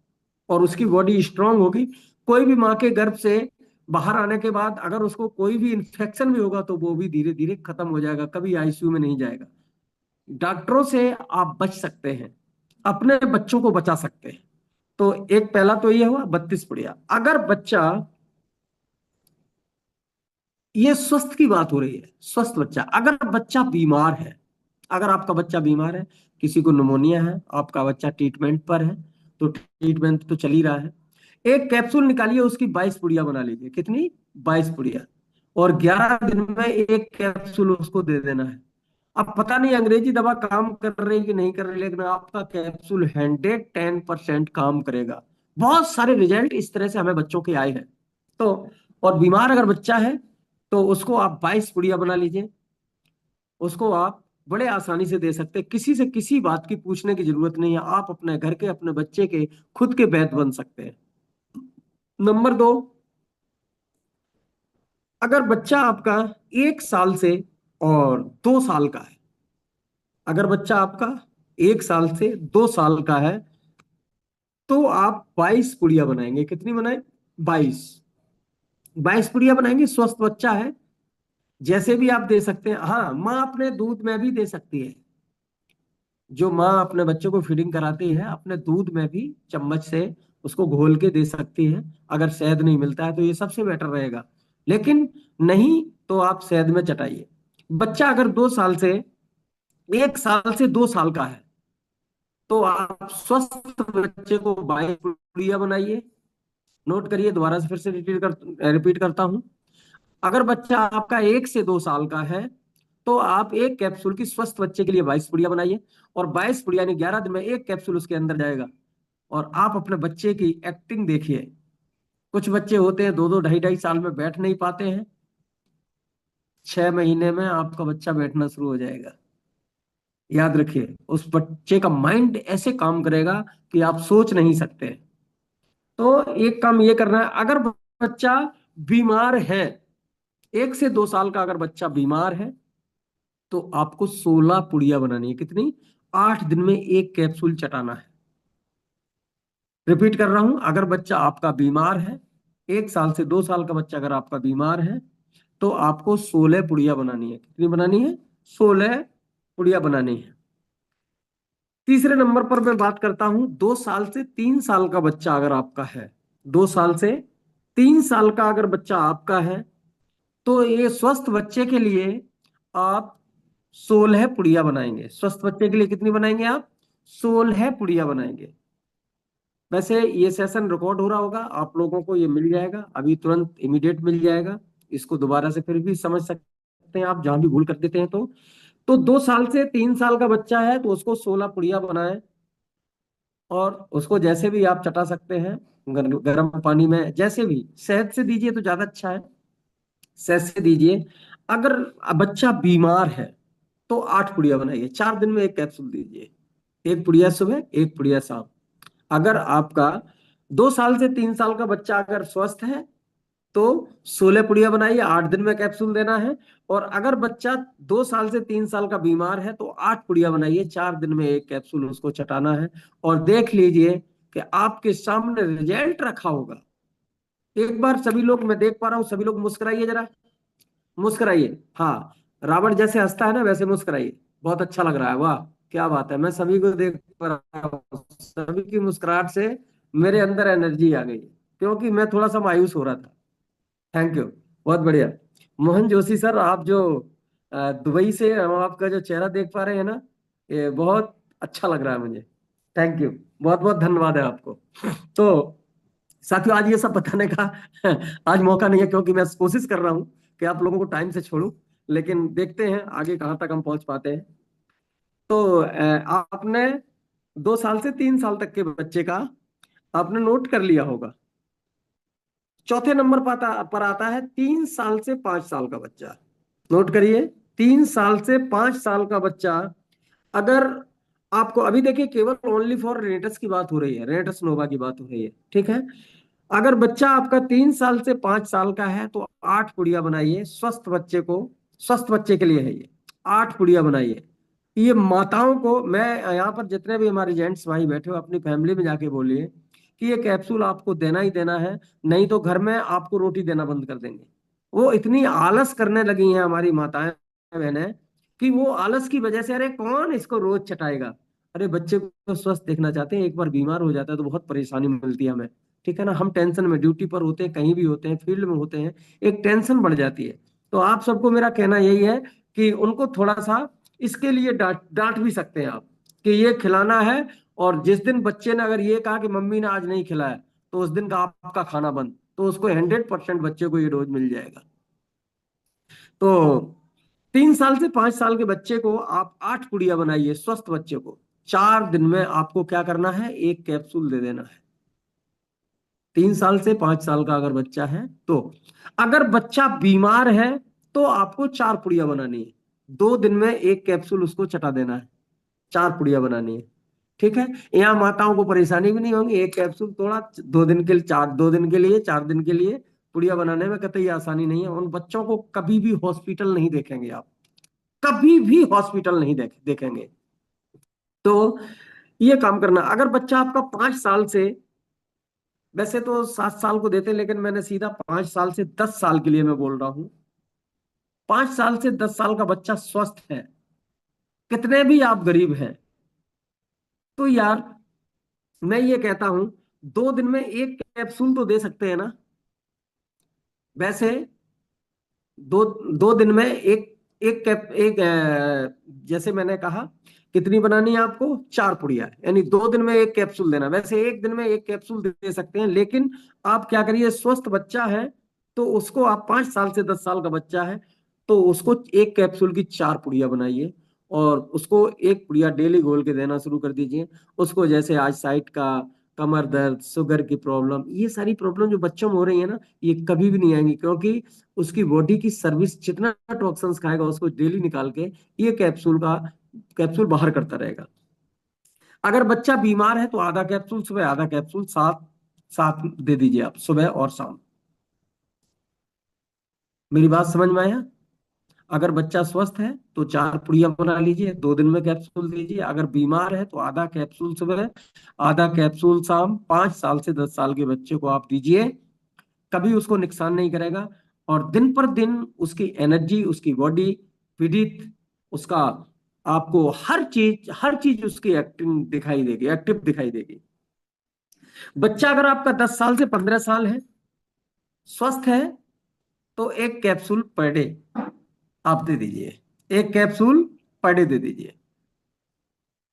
और उसकी बॉडी स्ट्रांग होगी। कोई भी माँ के गर्भ से बाहर आने के बाद अगर उसको कोई भी इंफेक्शन भी होगा तो वो भी धीरे धीरे खत्म हो जाएगा, कभी आईसीयू में नहीं जाएगा। डॉक्टरों से आप बच सकते हैं, अपने बच्चों को बचा सकते हैं। तो एक पहला तो ये हुआ 32 पुड़िया। अगर बच्चा, ये स्वस्थ की बात हो रही है, स्वस्थ बच्चा, अगर बच्चा बीमार है, अगर आपका बच्चा बीमार है, किसी को निमोनिया है, आपका बच्चा ट्रीटमेंट पर है, तो ट्रीटमेंट तो चल ही रहा है, एक कैप्सूल निकालिए, उसकी 22 पुड़िया बना लीजिए। कितनी? 22 पुड़िया। और 11 दिन में एक कैप्सूल उसको दे देना है। अब पता नहीं अंग्रेजी दवा काम कर रही कि नहीं कर रही, लेकिन आपका कैप्सूल 110% काम करेगा। बहुत सारे रिजल्ट इस तरह से हमें बच्चों के आए हैं। तो और बीमार अगर बच्चा है तो उसको आप 22 पुड़िया बना लीजिए। उसको आप बड़े आसानी से दे सकते हैं, किसी से किसी बात की पूछने की जरूरत नहीं है। आप अपने घर के, अपने बच्चे के खुद के वैद्य बन सकते हैं। नंबर 2, अगर बच्चा आपका 1 साल से और 2 साल का है, अगर बच्चा आपका 1 साल से 2 साल का है, तो आप 22 पुड़िया बनाएंगे। कितनी बनाए? 22। 22 पुड़िया बनाएंगे। स्वस्थ बच्चा है, जैसे भी आप दे सकते हैं। हाँ, माँ अपने दूध में भी दे सकती है। जो माँ अपने बच्चों को फीडिंग कराती है, अपने दूध में भी चम्मच से उसको घोल के दे सकती है। अगर शहद नहीं मिलता है तो ये सबसे बेटर रहेगा, लेकिन नहीं तो आप शहद में चटाइए। बच्चा अगर 2 साल से, 1 साल से 2 साल का है, तो आप स्वस्थ बच्चे को 22 पुड़िया बनाइए। नोट करिए, दोबारा से फिर से रिपीट करता हूं। अगर बच्चा आपका 1 से 2 साल का है, तो आप एक कैप्सूल की स्वस्थ बच्चे के लिए 22 पुड़िया बनाइए। और 22 पुड़िया यानी 11 दिन में एक कैप्सूल उसके अंदर जाएगा। और आप अपने बच्चे की एक्टिंग देखिए। कुछ बच्चे होते हैं 2-2 ढाई-ढाई साल में बैठ नहीं पाते हैं, 6 महीने में आपका बच्चा बैठना शुरू हो जाएगा। याद रखिए, उस बच्चे का माइंड ऐसे काम करेगा कि आप सोच नहीं सकते। तो एक काम ये करना है, अगर बच्चा बीमार है, 1 से 2 साल का अगर बच्चा बीमार है, तो आपको 16 पुड़िया बनानी है। कितनी? 8 दिन में एक कैप्सूल चटाना है। रिपीट कर रहा हूं, अगर बच्चा आपका बीमार है, 1 साल से 2 साल का बच्चा अगर आपका बीमार है, तो आपको 16 पुड़िया बनानी है। कितनी बनानी है? 16 पुड़िया बनानी है। तीसरे नंबर पर मैं बात करता हूं, 2 साल से 3 साल का बच्चा अगर आपका है, 2 साल से 3 साल का अगर बच्चा आपका है, तो ये स्वस्थ बच्चे के लिए आप 16 पुड़िया बनाएंगे। स्वस्थ बच्चे के लिए कितनी बनाएंगे आप? 16 पुड़िया बनाएंगे। वैसे ये सेशन रिकॉर्ड हो रहा होगा, आप लोगों को ये मिल जाएगा अभी, तुरंत इमीडिएट मिल जाएगा। इसको दोबारा से फिर भी समझ सकते हैं आप, जहां भी भूल कर देते हैं। तो 2 साल से 3 साल का बच्चा है तो उसको 16 पुड़िया बनाए। और उसको जैसे भी आप चटा सकते हैं, गर्म पानी में, जैसे भी, शहद से दीजिए तो ज्यादा अच्छा है, शहद से दीजिए। अगर बच्चा बीमार है, तो 8 पुड़िया बनाइए, 4 दिन में एक कैप्सूल दीजिए। एक पुड़िया सुबह, एक पुड़िया शाम। अगर आपका 2 साल से 3 साल का बच्चा अगर स्वस्थ है, तो 16 पुड़िया बनाइए, 8 दिन में कैप्सूल देना है। और अगर बच्चा 2 साल से 3 साल का बीमार है, तो 8 पुड़िया बनाइए, 4 दिन में एक कैप्सूल उसको चटाना है। और देख लीजिए कि आपके सामने रिजल्ट रखा होगा। एक बार सभी लोग, मैं देख पा रहा हूं सभी लोग, मुस्कुराइए जरा, मुस्कुराइए। हाँ, रावण जैसे हंसता है ना, वैसे मुस्कुराइए। बहुत अच्छा लग रहा है, वाह क्या बात है। मैं सभी को देख पा रहा हूँ, सभी की मुस्कुराहट से मेरे अंदर एनर्जी आ गई, क्योंकि मैं थोड़ा सा मायूस हो रहा था। थैंक यू, बहुत बढ़िया। मोहन जोशी सर, आप जो दुबई से हम आपका जो चेहरा देख पा रहे हैं ना, ये बहुत अच्छा लग रहा है मुझे। थैंक यू, बहुत बहुत धन्यवाद है आपको। तो साथियों, आज ये सब बताने का आज मौका नहीं है, क्योंकि मैं कोशिश कर रहा हूं कि आप लोगों को टाइम से छोड़ूं, लेकिन देखते हैं आगे कहां तक हम पहुंच पाते हैं। तो आपने 2 साल से 3 साल तक के बच्चे का आपने नोट कर लिया होगा। चौथे नंबर पर आता है 3 साल से 5 साल का बच्चा। नोट करिए, 3 साल से 5 साल का बच्चा, अगर आपको, अभी देखिए केवल ओनली फॉर रेनेटस की बात हो रही है, रेनेटस नोवा की बात हो रही है, ठीक है। अगर बच्चा आपका 3 साल से 5 साल का है, तो 8 पुड़िया बनाइए स्वस्थ बच्चे को, स्वस्थ बच्चे के लिए है ये। 8 पुड़िया बनाइए। ये माताओं को, मैं यहाँ पर जितने भी हमारे जेंट्स भाई बैठे हो, अपनी फैमिली में जाके बोलिए कि ये कैप्सूल आपको देना ही देना है, नहीं तो घर में आपको रोटी देना बंद कर देंगे। वो इतनी आलस करने लगी हैं हमारी माताएं बहनें, कि वो आलस की वजह से, अरे कौन इसको रोज चटाएगा, अरे बच्चे को स्वस्थ देखना चाहते हैं, एक बार बीमार हो जाता है तो बहुत परेशानी मिलती है हमें। ठीक है ना, हम टेंशन में ड्यूटी पर होते हैं, कहीं भी होते हैं, फील्ड में होते हैं, एक टेंशन बढ़ जाती है। तो आप सबको मेरा कहना यही है कि उनको थोड़ा सा इसके लिए डांट डांट भी सकते हैं आप, कि ये खिलाना है। और जिस दिन बच्चे ने अगर ये कहा कि मम्मी ने आज नहीं खिलाया, तो उस दिन का आपका खाना बंद, तो उसको 100% बच्चे को ये डोज मिल जाएगा। तो 3 साल से 5 साल के बच्चे को आप 8 पुड़िया बनाइए, स्वस्थ बच्चे को। 4 दिन में आपको क्या करना है, एक कैप्सूल दे देना है। 3 साल से 5 साल का अगर बच्चा है तो, अगर बच्चा बीमार है तो आपको 4 पुड़िया बनानी है। 2 दिन में एक कैप्सूल उसको चटा देना है, 4 पुड़िया बनानी है। ठीक है, यहाँ माताओं को परेशानी भी नहीं होगी, एक कैप्सूल थोड़ा 2 दिन के लिए, 2 दिन के लिए, 4 दिन के लिए पुड़िया बनाने में कतई आसानी नहीं है। उन बच्चों को कभी भी हॉस्पिटल नहीं देखेंगे आप, कभी भी हॉस्पिटल नहीं देखेंगे। तो ये काम करना। अगर बच्चा आपका 5 साल से, वैसे तो 7 साल को देते हैं, लेकिन मैंने सीधा 5 साल से 10 साल के लिए मैं बोल रहा हूं। 5 साल से 10 साल का बच्चा स्वस्थ है, कितने भी आप गरीब हैं, तो यार मैं ये कहता हूं 2 दिन में एक कैप्सूल तो दे सकते हैं ना। वैसे दो 2 दिन में एक एक कैप एक जैसे मैंने कहा, कितनी बनानी है आपको, 4 पुड़िया, यानी 2 दिन में एक कैप्सूल देना। वैसे एक दिन में एक कैप्सूल दे सकते हैं, लेकिन आप क्या करिए, स्वस्थ बच्चा है तो उसको आप, 5 साल से 10 साल का बच्चा है तो उसको एक कैप्सूल की 4 पुड़िया बनाइए, और उसको एक पुड़िया डेली घोल के देना शुरू कर दीजिए। उसको जैसे आज साइट का, कमर दर्द, शुगर की प्रॉब्लम, ये सारी प्रॉब्लम जो बच्चों में हो रही है ना, ये कभी भी नहीं आएंगी, क्योंकि उसकी बॉडी की सर्विस जितना टॉक्सिन्स खाएगा उसको डेली निकाल के ये कैप्सूल बाहर करता रहेगा। अगर बच्चा बीमार है तो आधा कैप्सूल सुबह, आधा कैप्सूल साथ साथ दे दीजिए आप, सुबह और शाम। मेरी बात समझ में आया? अगर बच्चा स्वस्थ है तो 4 पुड़िया बना लीजिए, 2 दिन में कैप्सूल दीजिए। अगर बीमार है तो आधा कैप्सूल सुबह, आधा कैप्सूल शाम। 5 साल से 10 साल के बच्चे को आप दीजिए, कभी उसको नुकसान नहीं करेगा। और दिन पर दिन उसकी एनर्जी, उसकी बॉडी पीड़ित, उसका, आपको हर चीज उसकी एक्टिव दिखाई देगी, एक्टिव दिखाई देगी। बच्चा अगर आपका 10 साल से 15 साल है, स्वस्थ है, तो एक कैप्सूल पर डे आप दे दीजिए, एक कैप्सूल पर डे दे दीजिए।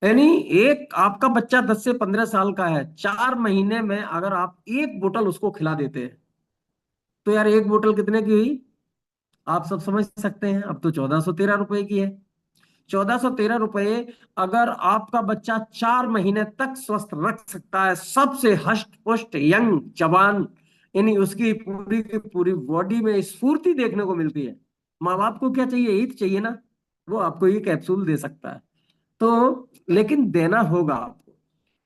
यानी एक आपका बच्चा 10 से 15 साल का है, 4 महीने में अगर आप एक बोतल उसको खिला देते हैं, तो यार एक बोतल कितने की हुई, आप सब समझ सकते हैं। अब तो 1413 रुपए की है। 1413 रुपए, अगर आपका बच्चा 4 महीने तक स्वस्थ रख सकता है, सबसे हष्ट पुष्ट यंग जवान, यानी उसकी पूरी की पूरी बॉडी में स्फूर्ति देखने को मिलती है, माँ बाप को क्या चाहिए, यही तो चाहिए ना। वो आपको ये कैप्सूल दे सकता है, तो लेकिन देना होगा आपको।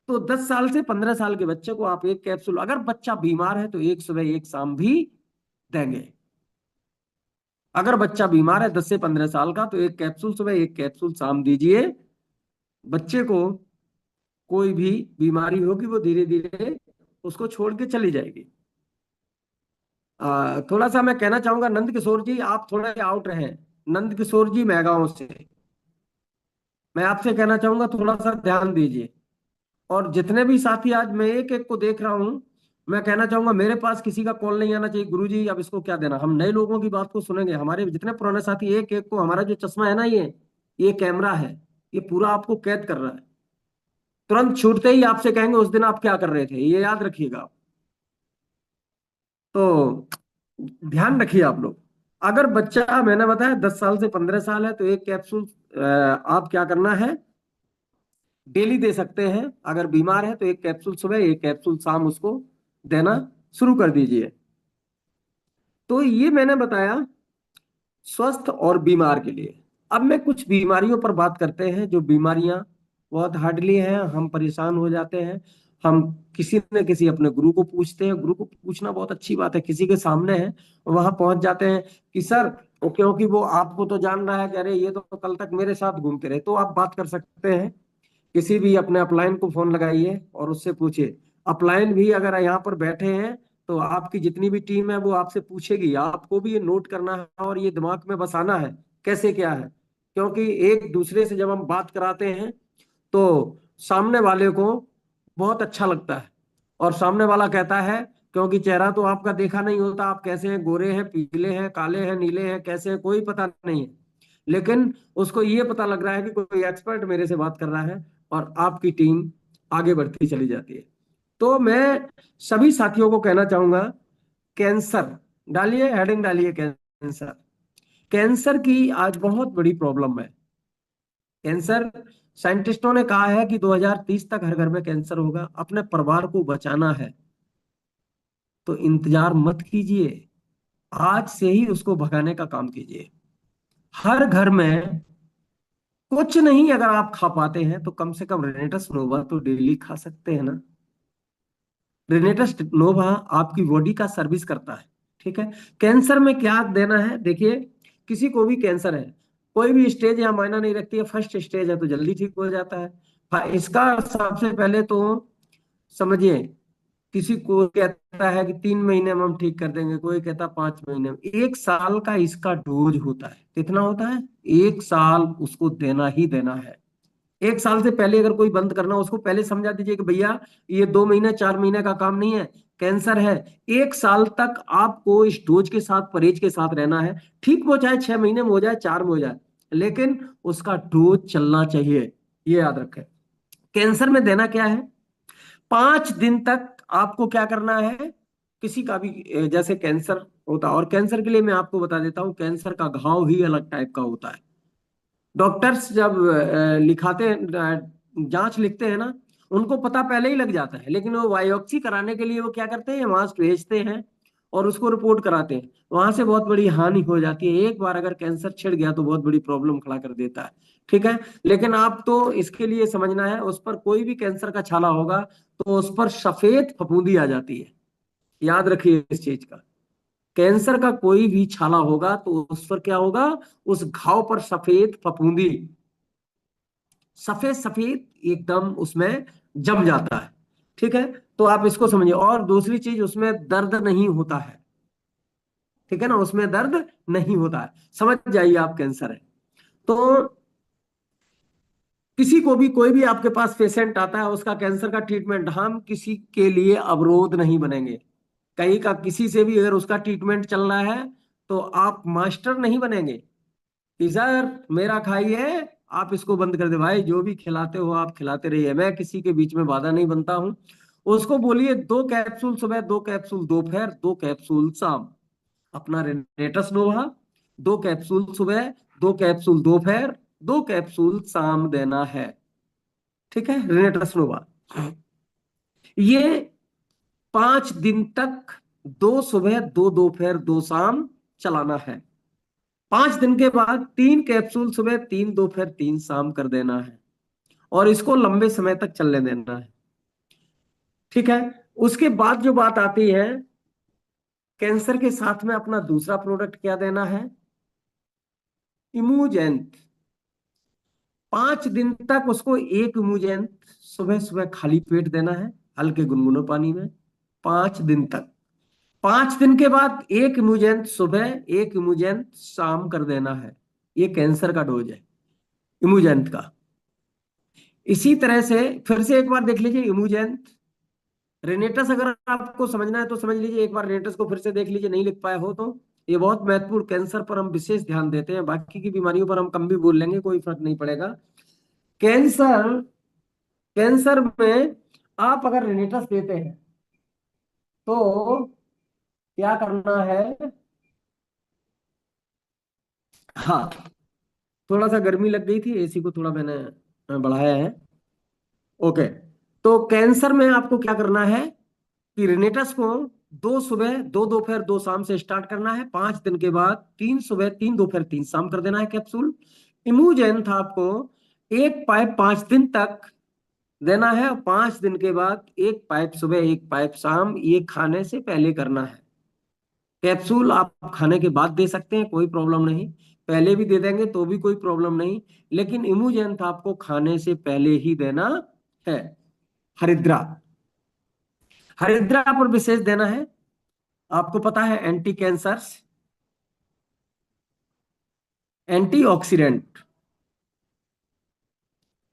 तो 10 साल से 15 साल के बच्चे को आप एक कैप्सूल, अगर बच्चा बीमार है तो एक सुबह एक शाम भी देंगे। अगर बच्चा बीमार है 10 से 15 साल का, तो एक कैप्सूल सुबह, एक कैप्सूल शाम दीजिए। बच्चे को कोई भी बीमारी होगी वो धीरे धीरे उसको छोड़ के चली जाएगी। थोड़ा सा मैं कहना चाहूंगा, नंद किशोर जी आप थोड़ा आउट रहे। नंद किशोर जी मैगांव से, मैं आपसे कहना चाहूंगा थोड़ा सा ध्यान दीजिए। और जितने भी साथी, आज मैं एक एक को देख रहा हूं, मैं कहना चाहूंगा मेरे पास किसी का कॉल नहीं आना चाहिए, गुरुजी अब इसको क्या देना, हम नए लोगों की बात को सुनेंगे। हमारे जितने पुराने साथी, एक एक को, हमारा जो चश्मा है ना, ये कैमरा है, ये पूरा आपको कैद कर रहा है। तुरंत छूटते ही आपसे कहेंगे उस दिन आप क्या कर रहे थे, ये याद रखिएगा आप। तो ध्यान रखिए आप लोग। अगर बच्चा, मैंने बताया 10 साल से 15 साल है, तो एक कैप्सूल आप क्या करना है, डेली दे सकते हैं। अगर बीमार है तो एक कैप्सूल सुबह, एक कैप्सूल शाम उसको देना शुरू कर दीजिए। तो ये मैंने बताया स्वस्थ और बीमार के लिए। अब मैं कुछ बीमारियों पर बात करते हैं, जो बीमारियां बहुत हार्डली हैं, हम परेशान हो जाते हैं। हम किसी न किसी अपने गुरु को पूछते हैं, गुरु को पूछना बहुत अच्छी बात है, किसी के सामने है, वहां पहुंच जाते हैं कि सर, क्योंकि वो आपको तो जान रहा है कि अरे ये तो कल तक मेरे साथ घूमते रहे, तो आप बात कर सकते हैं। किसी भी अपने अपलाइन को फोन लगाइए और उससे पूछिए। अपलाइन भी अगर यहाँ पर बैठे हैं तो आपकी जितनी भी टीम है वो आपसे पूछेगी, आपको भी ये नोट करना है और ये दिमाग में बसाना है कैसे क्या है। क्योंकि एक दूसरे से जब हम बात कराते हैं तो सामने वाले को बहुत अच्छा लगता है, और सामने वाला कहता है, क्योंकि चेहरा तो आपका देखा नहीं होता, आप कैसे हैं, गोरे हैं, पीले हैं, काले हैं, नीले हैं, कैसे हैं, कोई पता नहीं है, लेकिन उसको ये पता लग रहा है कि कोई एक्सपर्ट मेरे से बात कर रहा है, और आपकी टीम आगे बढ़ती चली जाती है। तो मैं सभी साथियों को कहना चाहूंगा, कैंसर, डालिए हेडिंग, डालिए कैंसर। कैंसर की आज बहुत बड़ी प्रॉब्लम है। कैंसर, साइंटिस्टों ने कहा है कि 2030 तक हर घर में कैंसर होगा। अपने परिवार को बचाना है तो इंतजार मत कीजिए, आज से ही उसको भगाने का काम कीजिए। हर घर में कुछ नहीं, अगर आप खा पाते हैं तो कम से कम रेनेटस नोवा तो डेली खा सकते हैं ना। रेनेटस नोवा आपकी बॉडी का सर्विस करता है, ठीक है। कैंसर में क्या देना है, देखिए, किसी को भी कैंसर है, कोई भी स्टेज या मायना नहीं रखती है, फर्स्ट स्टेज है तो जल्दी ठीक हो जाता है। हाँ, इसका सबसे पहले तो समझिए, किसी को कहता है कि 3 महीने में हम ठीक कर देंगे, कोई कहता 5 महीने में, 1 साल का इसका डोज होता है। कितना होता है? 1 साल उसको देना ही देना है। 1 साल से पहले अगर कोई बंद करना, उसको पहले समझा दीजिए कि भैया, ये 2 महीने 4 महीने का काम नहीं है, कैंसर है, 1 साल तक आपको इस डोज के साथ, परहेज के साथ रहना है। ठीक वो चाहे 6 महीने में हो जाए, 4 में हो जाए, लेकिन उसका डोज चलना चाहिए, ये याद रखें। कैंसर में देना क्या है, 5 दिन तक आपको क्या करना है, किसी का भी जैसे कैंसर होता है, और कैंसर के लिए मैं आपको बता देता हूं, कैंसर का घाव ही अलग टाइप का होता है। डॉक्टर्स जब लिखाते हैं, जांच लिखते हैं ना, उनको पता पहले ही लग जाता है, लेकिन वो बायोप्सी कराने के लिए वो क्या करते हैं, वहां भेजते हैं और उसको रिपोर्ट कराते हैं। वहां से बहुत बड़ी हानि हो जाती है, एक बार अगर कैंसर छिड़ गया तो बहुत बड़ी प्रॉब्लम खड़ा कर देता है, ठीक है। लेकिन आप तो इसके लिए समझना है, उस पर कोई भी कैंसर का छाला होगा तो उस पर सफेद फफूंदी आ जाती है, याद रखिए इस चीज का। कैंसर का कोई भी छाला होगा तो उस पर क्या होगा, उस घाव पर सफेद फफूंदी, सफेद सफेद एकदम उसमें जम जाता है, ठीक है। तो आप इसको समझिए, और दूसरी चीज, उसमें दर्द नहीं होता है, ठीक है ना, उसमें दर्द नहीं होता है, समझ जाइए आप, कैंसर है तो। किसी को भी, कोई भी आपके पास पेशेंट आता है, उसका कैंसर का ट्रीटमेंट, हम किसी के लिए अवरोध नहीं बनेंगे। कहीं का किसी से भी अगर उसका ट्रीटमेंट चल रहा है तो आप मास्टर नहीं बनेंगे कि सर मेरा खाइए, आप इसको बंद कर दे। भाई, जो भी खिलाते हो आप खिलाते रहिए, मैं किसी के बीच में बाधा नहीं बनता हूं। उसको बोलिए 2 कैप्सूल सुबह, 2 कैप्सूल दोपहर, 2 कैप्सूल शाम, अपना रेनेटस नोवा, 2 कैप्सूल सुबह, 2 कैप्सूल दोपहर, 2 कैप्सूल शाम देना है, ठीक है, रेनेटस नोवा। ये 5 दिन तक, 2 सुबह, 2 दोपहर, 2 शाम चलाना है। 5 दिन के बाद 3 कैप्सूल सुबह, 3 दोपहर, 3 शाम कर देना है, और इसको लंबे समय तक चलने देना है, ठीक है। उसके बाद जो बात आती है, कैंसर के साथ में अपना दूसरा प्रोडक्ट क्या देना है, इमूजेंट। 5 दिन तक उसको एक इमूजेंट सुबह सुबह खाली पेट देना है, हल्के गुनगुने पानी में, 5 दिन तक। 5 दिन के बाद एक इमूजेंट सुबह, एक इमूजेंट शाम कर देना है। ये कैंसर का डोज है, इमूजेंट का। इसी तरह से फिर से एक बार देख लीजिए, इमूजेंट, रेनेटस, अगर आपको समझना है तो समझ लीजिए, एक बार रेनेटस को फिर से देख लीजिए, नहीं लिख पाए हो तो। ये बहुत महत्वपूर्ण, कैंसर पर हम विशेष ध्यान देते हैं, बाकी की बीमारियों पर हम कम भी बोल लेंगे, कोई फर्क नहीं पड़ेगा। कैंसर, कैंसर में आप अगर रेनेटस देते हैं तो क्या करना है, हाँ, थोड़ा सा गर्मी लग गई थी, एसी को थोड़ा मैंने बढ़ाया है, ओके। तो कैंसर में आपको क्या करना है कि रेनेटस को 2 सुबह, 2 दोपहर, 2 शाम से स्टार्ट करना है। 5 दिन के बाद 3 सुबह, 3 दोपहर, 3 शाम कर देना है कैप्सूल। इमूजेंट आपको एक पाइप 5 दिन तक देना है, और 5 दिन के बाद एक पाइप सुबह, एक पाइप शाम, ये खाने से पहले करना है। कैप्सूल आप खाने के बाद दे सकते हैं, कोई प्रॉब्लम नहीं, पहले भी दे देंगे तो भी कोई प्रॉब्लम नहीं, लेकिन इमूजेंट आपको खाने से पहले ही देना है। हरिद्रा, हरिद्रा पर विशेष देना है। आपको पता है, एंटी कैंसर्स, एंटीऑक्सीडेंट,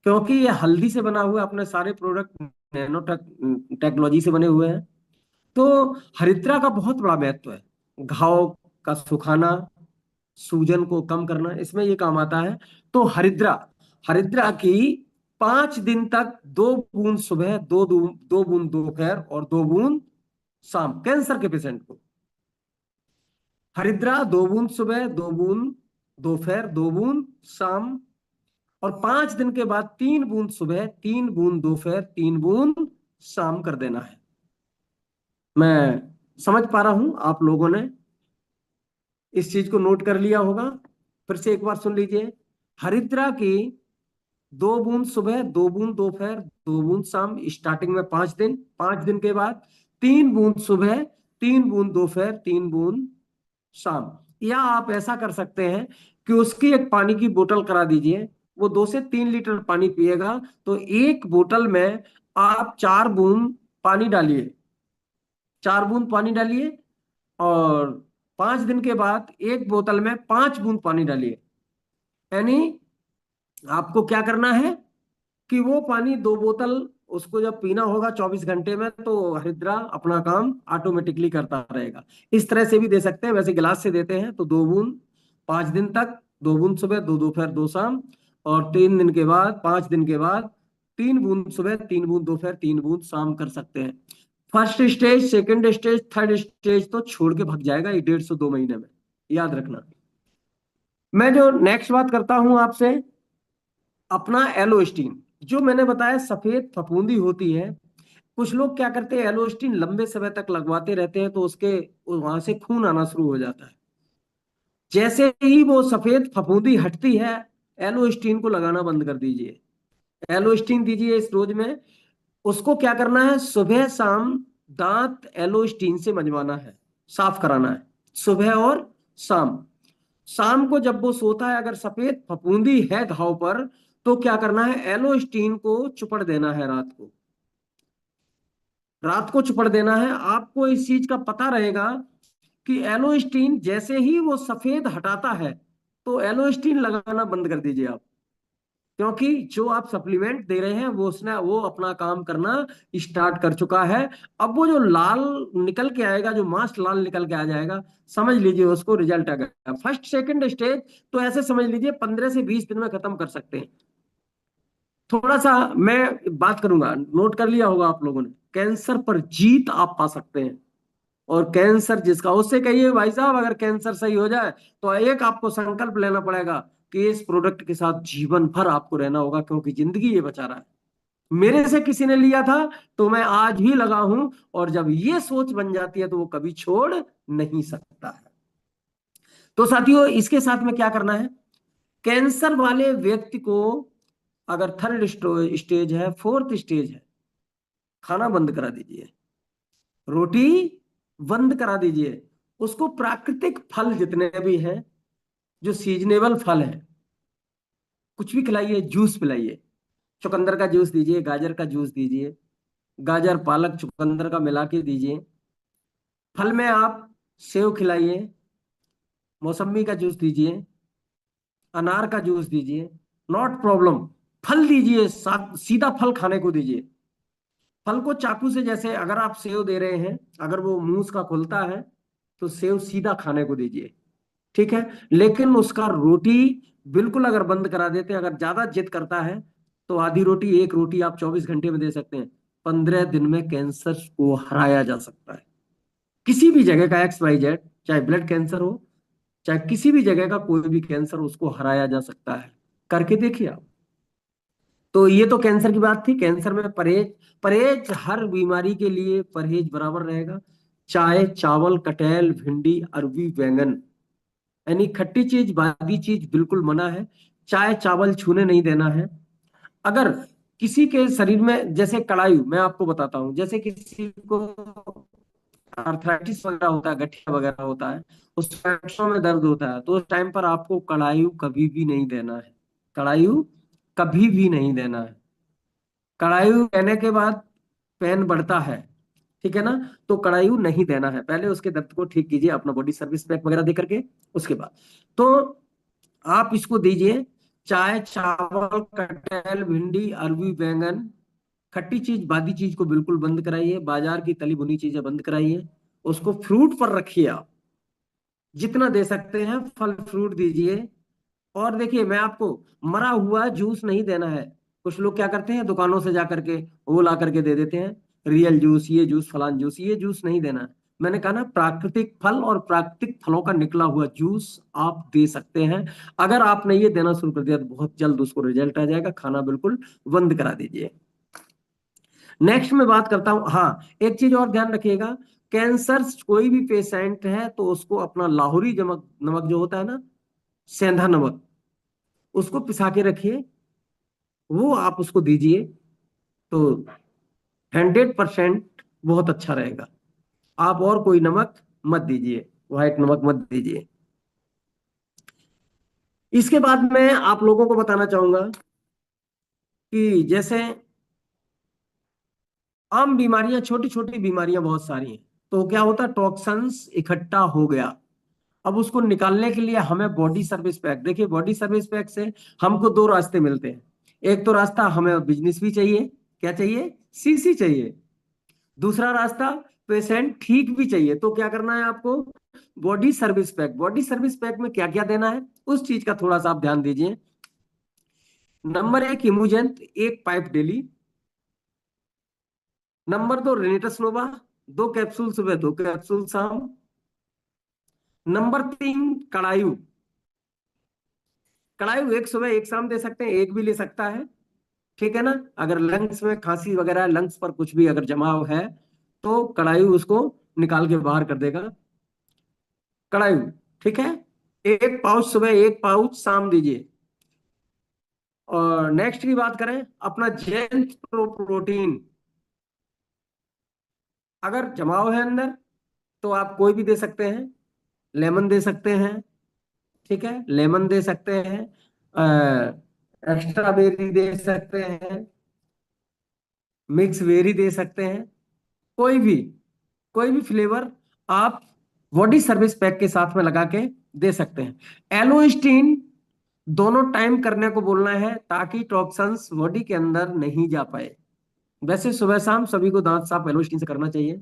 क्योंकि ये हल्दी से बना हुआ है, अपने सारे प्रोडक्ट नैनो टेक्नोलॉजी से बने हुए हैं। तो हरिद्रा का बहुत बड़ा महत्व है। घाव का सुखाना, सूजन को कम करना, इसमें ये काम आता है। तो हरिद्रा, हरिद्रा की 5 दिन तक 2 बूंद सुबह, 2 बूंद दोपहर और 2 बूंद शाम, कैंसर के पेशेंट को हरिद्रा 2 बूंद सुबह, 2 बूंद दोपहर, 2 बूंद शाम, और 5 दिन के बाद 3 बूंद सुबह, 3 बूंद दोपहर, 3 बूंद शाम कर देना है। मैं समझ पा रहा हूं आप लोगों ने इस चीज को नोट कर लिया होगा। फिर से एक बार सुन लीजिए। हरिद्रा की 2 बूंद सुबह, 2 बूंद दोपहर, 2 बूंद शाम, स्टार्टिंग में 5 दिन, 5 दिन के बाद 3 बूंद सुबह, 3 बूंद दोपहर, 3 बूंद शाम। या आप ऐसा कर सकते हैं कि उसकी एक पानी की बोतल करा दीजिए, वो 2 से 3 लीटर पानी पिएगा, तो एक बोतल में आप 4 बूंद पानी डालिए, 4 बूंद पानी डालिए, और 5 दिन के बाद एक बोतल में 5 बूंद पानी डालिए। यानी आपको क्या करना है कि वो पानी 2 बोतल उसको जब पीना होगा 24 घंटे में, तो हरिद्रा अपना काम ऑटोमेटिकली करता रहेगा। इस तरह से भी दे सकते हैं, वैसे गिलास से देते हैं तो 2 बूंद 5 दिन तक, 2 बूंद सुबह, 2 दोपहर, 2 शाम, और 3 दिन के बाद, 5 दिन के बाद 3 बूंद सुबह, 3 बूंद दोपहर, 3 बूंद शाम कर सकते हैं। First stage, second stage, third stage तो छोड़ के भाग जाएगा ये 150-2 महीने में, याद रखना। मैं जो नेक्स्ट बात करता हूं आपसे, अपना एलोस्टीन, जो मैंने बताया सफेद फफूंदी होती है। कुछ लोग क्या करते हैं, एलोस्टीन लंबे समय तक लगवाते रहते हैं, तो उसके वहां से खून आना शुरू हो जाता है। जैसे ही वो सफेद फफूंदी हटती है, एलोस्टीन को लगाना बंद कर दीजिए। एलोस्टीन दीजिए इस डोज में। उसको क्या करना है, सुबह शाम दांत एलोस्टीन से मंजवाना है, साफ कराना है, सुबह और शाम। शाम को जब वो सोता है, अगर सफेद फफूंदी है घाव पर, तो क्या करना है, एलोस्टीन को चुपड़ देना है रात को, रात को चुपड़ देना है। आपको इस चीज का पता रहेगा कि एलोस्टीन जैसे ही वो सफेद हटाता है, तो एलोस्टीन लगाना बंद कर दीजिए आप। क्योंकि जो आप सप्लीमेंट दे रहे हैं वो अपना काम करना स्टार्ट कर चुका है। अब वो जो लाल निकल के आएगा, जो मांस लाल निकल के आ जाएगा, समझ लीजिए उसको रिजल्ट आ गया। फर्स्ट सेकंड स्टेज तो ऐसे समझ लीजिए 15 से 20 दिन में खत्म कर सकते हैं। थोड़ा सा मैं बात करूंगा, नोट कर लिया होगा आप लोगों ने, कैंसर पर जीत आप पा सकते हैं। और कैंसर जिसका, उससे कहिए भाई साहब अगर कैंसर सही हो जाए, तो एक आपको संकल्प लेना पड़ेगा कि इस प्रोडक्ट के साथ जीवन भर आपको रहना होगा, क्योंकि जिंदगी ये बचा रहा है। मेरे से किसी ने लिया था, तो मैं आज भी लगा हूं, और जब ये सोच बन जाती है तो वो कभी छोड़ नहीं सकता है। तो साथियों, इसके साथ में क्या करना है, कैंसर वाले व्यक्ति को अगर थर्ड स्टेज है, फोर्थ स्टेज है, खाना बंद करा दीजिए, रोटी बंद करा दीजिए। उसको प्राकृतिक फल जितने भी हैं, जो सीजनेबल फल है, कुछ भी खिलाइए, जूस पिलाइए। चुकंदर का जूस दीजिए, गाजर का जूस दीजिए, गाजर पालक चुकंदर का मिला के दीजिए। फल में आप सेव खिलाइए, मौसम्मी का जूस दीजिए, अनार का जूस दीजिए, नॉट प्रॉब्लम। फल दीजिए, सीधा फल खाने को दीजिए। फल को चाकू से, जैसे अगर आप सेव दे रहे हैं, अगर वो मुंह का खुलता है, तो सेव सीधा खाने को दीजिए, ठीक है। लेकिन उसका रोटी बिल्कुल अगर बंद करा देते हैं, अगर ज्यादा जिद करता है, तो आधी रोटी, एक रोटी आप 24 घंटे में दे सकते हैं। 15 दिन में कैंसर को हराया जा सकता है। किसी भी जगह का XYZ, चाहे ब्लड कैंसर हो, चाहे किसी भी जगह का कोई भी कैंसर, उसको हराया जा सकता है। करके देखिए आप। तो ये तो कैंसर की बात थी। कैंसर में परहेज, परहेज हर बीमारी के लिए परहेज बराबर रहेगा। चाय, चावल, कटहल, भिंडी, अरबी, बैंगन, यानी खट्टी चीज, बादी चीज बिल्कुल मना है। चाय चावल छूने नहीं देना है। अगर किसी के शरीर में, जैसे कड़ायु, मैं आपको बताता हूँ, जैसे किसी को आर्थराइटिस वगैरह होता है, गठिया वगैरह होता है, उस पैरों में दर्द होता है, तो उस टाइम पर आपको कड़ायु कभी भी नहीं देना है। कड़ायु कभी भी नहीं देना है। कड़ायु कहने के बाद पेन बढ़ता है, ठीक है ना, तो कड़ायु नहीं देना है। पहले उसके दर्द को ठीक कीजिए अपना बॉडी सर्विस पैक वगैरह दे करके, उसके बाद तो आप इसको दीजिए। चाय, चावल, कटहल, भिंडी, अरबी, बैंगन, खट्टी चीज, बादी चीज को बिल्कुल बंद कराइए। बाजार की तली भुनी चीजें बंद कराइए। उसको फ्रूट पर रखिए आप, जितना दे सकते हैं फल फ्रूट दीजिए। और देखिए, मैं आपको मरा हुआ जूस नहीं देना है। कुछ लोग क्या करते हैं, दुकानों से जा करके वो ला करके दे देते हैं, रियल जूस, ये जूस, फलान जूस, ये जूस नहीं देना है। मैंने कहा ना, प्राकृतिक फल और प्राकृतिक फलों का निकला हुआ जूस आप दे सकते हैं। अगर आपने ये देना शुरू कर दिया तो बहुत जल्द उसको रिजल्ट आ जाएगा। खाना बिल्कुल बंद करा दीजिए। नेक्स्ट में बात करता हूं, हाँ, एक चीज और ध्यान रखिएगा। कैंसर कोई भी पेशेंट है तो उसको अपना लाहौरी नमक, नमक जो होता है ना, सेंधा नमक, उसको पिसा के रखिए, वो आप उसको दीजिए तो 100% बहुत अच्छा रहेगा। आप और कोई नमक मत दीजिए, व्हाइट नमक मत दीजिए। इसके बाद मैं आप लोगों को बताना चाहूंगा कि जैसे आम बीमारियां, छोटी छोटी बीमारियां बहुत सारी हैं। तो क्या होता है, टॉक्सन्स इकट्ठा हो गया। अब उसको निकालने के लिए हमें बॉडी सर्विस पैक, देखिए बॉडी सर्विस पैक से हमको दो रास्ते मिलते हैं। एक तो रास्ता, हमें बिजनेस भी चाहिए, क्या चाहिए, सीसी चाहिए। दूसरा रास्ता, पेशेंट ठीक भी चाहिए। तो क्या करना है आपको, body service pack. Body service pack में क्या क्या देना है, उस चीज का थोड़ा सा आप ध्यान दीजिए। नंबर एक, इमूजेंट, एक पाइप डेली। नंबर दो, रेनिटस नोवा, 2 कैप्सूल सुबह, 2 कैप्सूल शाम। नंबर तीन, कड़ायु। कड़ायु एक सुबह एक शाम दे सकते हैं, एक भी ले सकता है, ठीक है ना। अगर लंग्स में खांसी वगैरह, लंग्स पर कुछ भी अगर जमाव है तो कड़ायु उसको निकाल के बाहर कर देगा। कड़ायु, ठीक है। एक पाउच सुबह, एक पाउच शाम दीजिए। और नेक्स्ट की बात करें, अपना जेंथ प्रो प्रोटीन। अगर जमाव है अंदर तो आप कोई भी दे सकते हैं। लेमन दे सकते हैं, ठीक है, लेमन दे सकते हैं, एक्स्ट्रा बेरी दे सकते हैं, मिक्स बेरी दे सकते हैं। कोई भी, कोई भी फ्लेवर आप बॉडी सर्विस पैक के साथ में लगा के दे सकते हैं। एलोस्टिन दोनों टाइम करने को बोलना है ताकि टॉक्सन्स बॉडी के अंदर नहीं जा पाए। वैसे सुबह शाम सभी को दांत साफ एलोस्टिन से करना चाहिए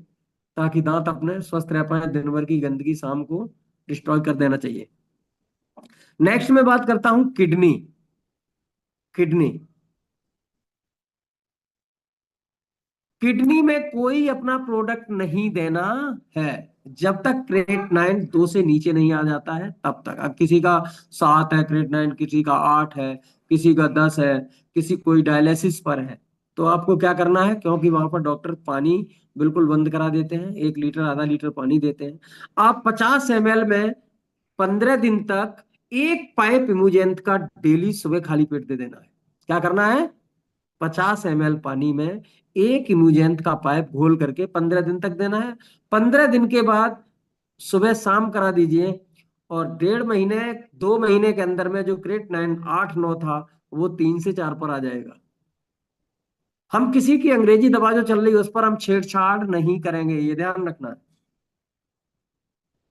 ताकि दांत अपने स्वस्थ रह पाए। दिन भर की गंदगी शाम को डिस्ट्रॉय कर देना चाहिए। नेक्स्ट में बात करता हूं किडनी। किडनी, किडनी में कोई अपना प्रोडक्ट नहीं देना है जब तक क्रेट 9 2 से नीचे नहीं आ जाता है, तब तक। अब किसी का 7 है क्रेट 9, किसी का 8 है, किसी का 10 है, किसी कोई डायलिसिस पर है, तो आपको क्या करना है, क्योंकि वहां पर डॉक्टर पानी बिल्कुल बंद करा देते हैं, 1 लीटर आधा लीटर पानी देते हैं। आप 50 ml में 15 दिन तक एक पाइप इमुजेंट का डेली सुबह खाली पेट दे देना है। क्या करना है, 50 ml पानी में एक इमुजेंट का पाइप घोल करके 15 दिन तक देना है। 15 दिन के बाद सुबह शाम करा दीजिए। और 1.5 महीने, 2 महीने के अंदर में जो क्रेट 9 8 9 था, वो 3 से 4 पर आ जाएगा। हम किसी की अंग्रेजी दवा जो चल रही है उस पर हम छेड़छाड़ नहीं करेंगे, ये ध्यान रखना।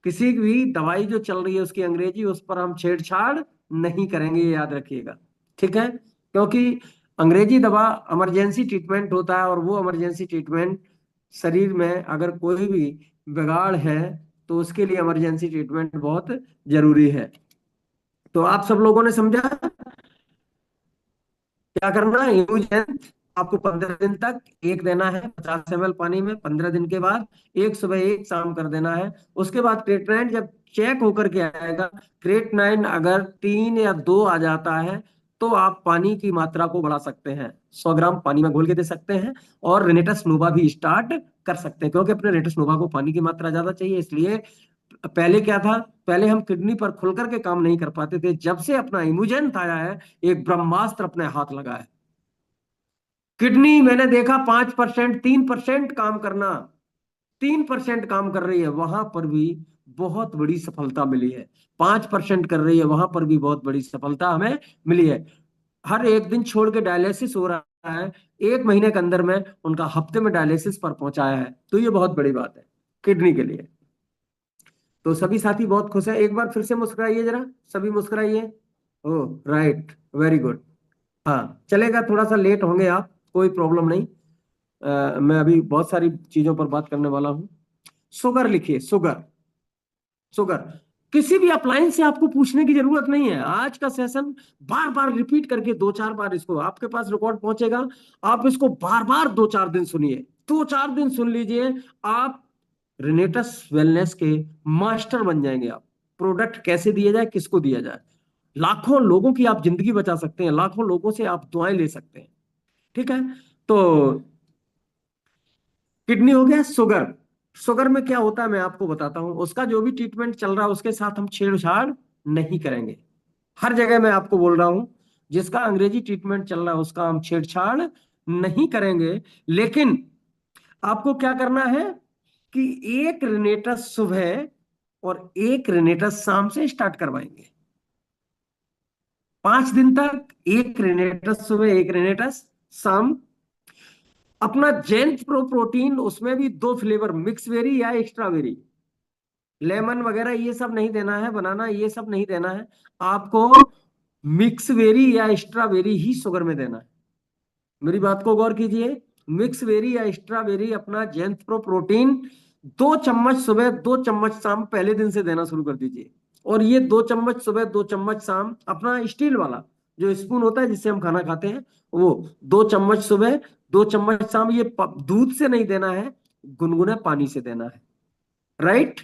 किसी भी दवाई जो चल रही है उसकी अंग्रेजी, उस पर हम छेड़छाड़ नहीं करेंगे, ये याद रखिएगा, ठीक है। क्योंकि अंग्रेजी दवा इमरजेंसी ट्रीटमेंट होता है, और वो इमरजेंसी ट्रीटमेंट, शरीर में अगर कोई भी बिगाड़ है तो उसके लिए इमरजेंसी ट्रीटमेंट बहुत जरूरी है। तो आप सब लोगों ने समझा क्या करना है। यूजेन आपको 15 दिन तक एक देना है 50 ml पानी में, 15 दिन के बाद एक सुबह एक शाम कर देना है। उसके बाद क्रेट 9 जब चेक होकर के आएगा, क्रेट 9 अगर 3 या 2 आ जाता है तो आप पानी की मात्रा को बढ़ा सकते हैं, 100 ग्राम पानी में घोल के दे सकते हैं। और रेनेटस नोवा भी स्टार्ट कर सकते हैं, क्योंकि अपने रेनेटस नोवा को पानी की मात्रा ज्यादा चाहिए, इसलिए। पहले क्या था, पहले हम किडनी पर खुल करके काम नहीं कर पाते थे। जब से अपना इमुजेंट आया है, एक ब्रह्मास्त्र अपने हाथ लगा है। किडनी मैंने देखा 5%, 3% काम करना, 3% काम कर रही है, वहां पर भी बहुत बड़ी सफलता मिली है। 5% कर रही है, वहां पर भी बहुत बड़ी सफलता हमें मिली है। हर एक दिन छोड़ के डायलिसिस हो रहा है, 1 महीने के अंदर में उनका हफ्ते में डायलिसिस पर पहुंचाया है, तो ये बहुत बड़ी बात है किडनी के लिए। तो सभी साथी बहुत खुश है, एक बार फिर से मुस्कुराइए जरा, सभी मुस्कुराइए। ओ राइट, वेरी गुड। हाँ चलेगा, थोड़ा सा लेट होंगे आप, कोई प्रॉब्लम नहीं। मैं अभी बहुत सारी चीजों पर बात करने वाला हूँ। शुगर लिखिए, शुगर। शुगर किसी भी अप्लायंस से आपको पूछने की जरूरत नहीं है। आज का सेशन बार बार रिपीट करके दो चार बार इसको, आपके पास रिकॉर्ड पहुंचेगा, आप इसको बार बार दो चार दिन सुनिए, दो चार दिन सुन लीजिए, आप रिनेटस वेलनेस के मास्टर बन जाएंगे। आप प्रोडक्ट कैसे दिया जाए, किसको दिया जाए, लाखों लोगों की आप जिंदगी बचा सकते हैं, लाखों लोगों से आप दुआएं ले सकते हैं। ठीक है। तो किडनी हो गया, शुगर। शुगर में क्या होता है मैं आपको बताता हूं, उसका जो भी ट्रीटमेंट चल रहा है उसके साथ हम छेड़छाड़ नहीं करेंगे। हर जगह मैं आपको बोल रहा हूं, जिसका अंग्रेजी ट्रीटमेंट चल रहा है उसका हम छेड़छाड़ नहीं करेंगे। लेकिन आपको क्या करना है कि एक रिनेटस सुबह और एक रिनेटस शाम से स्टार्ट करवाएंगे। 5 दिन तक एक रिनेटस सुबह, एक रिनेटस शाम। अपना जेंथ प्रो प्रोटीन, उसमें भी दो फ्लेवर, मिक्स वेरी या एक्स्ट्रा वेरी। लेमन वगैरह ये सब नहीं देना है, बनाना ये सब नहीं देना है आपको। मिक्स वेरी या एक्स्ट्रा वेरी ही शुगर में देना है। मेरी बात को गौर कीजिए। मिक्स वेरी या स्ट्रॉबेरी अपना जेंथ प्रो प्रोटीन 2 चम्मच सुबह 2 चम्मच शाम पहले दिन से देना शुरू कर दीजिए। और ये 2 चम्मच सुबह 2 चम्मच शाम अपना स्टील वाला जो स्पून होता है जिससे हम खाना खाते हैं, वो 2 चम्मच सुबह 2 चम्मच शाम। ये दूध से नहीं देना है, गुनगुने पानी से देना है। राइट।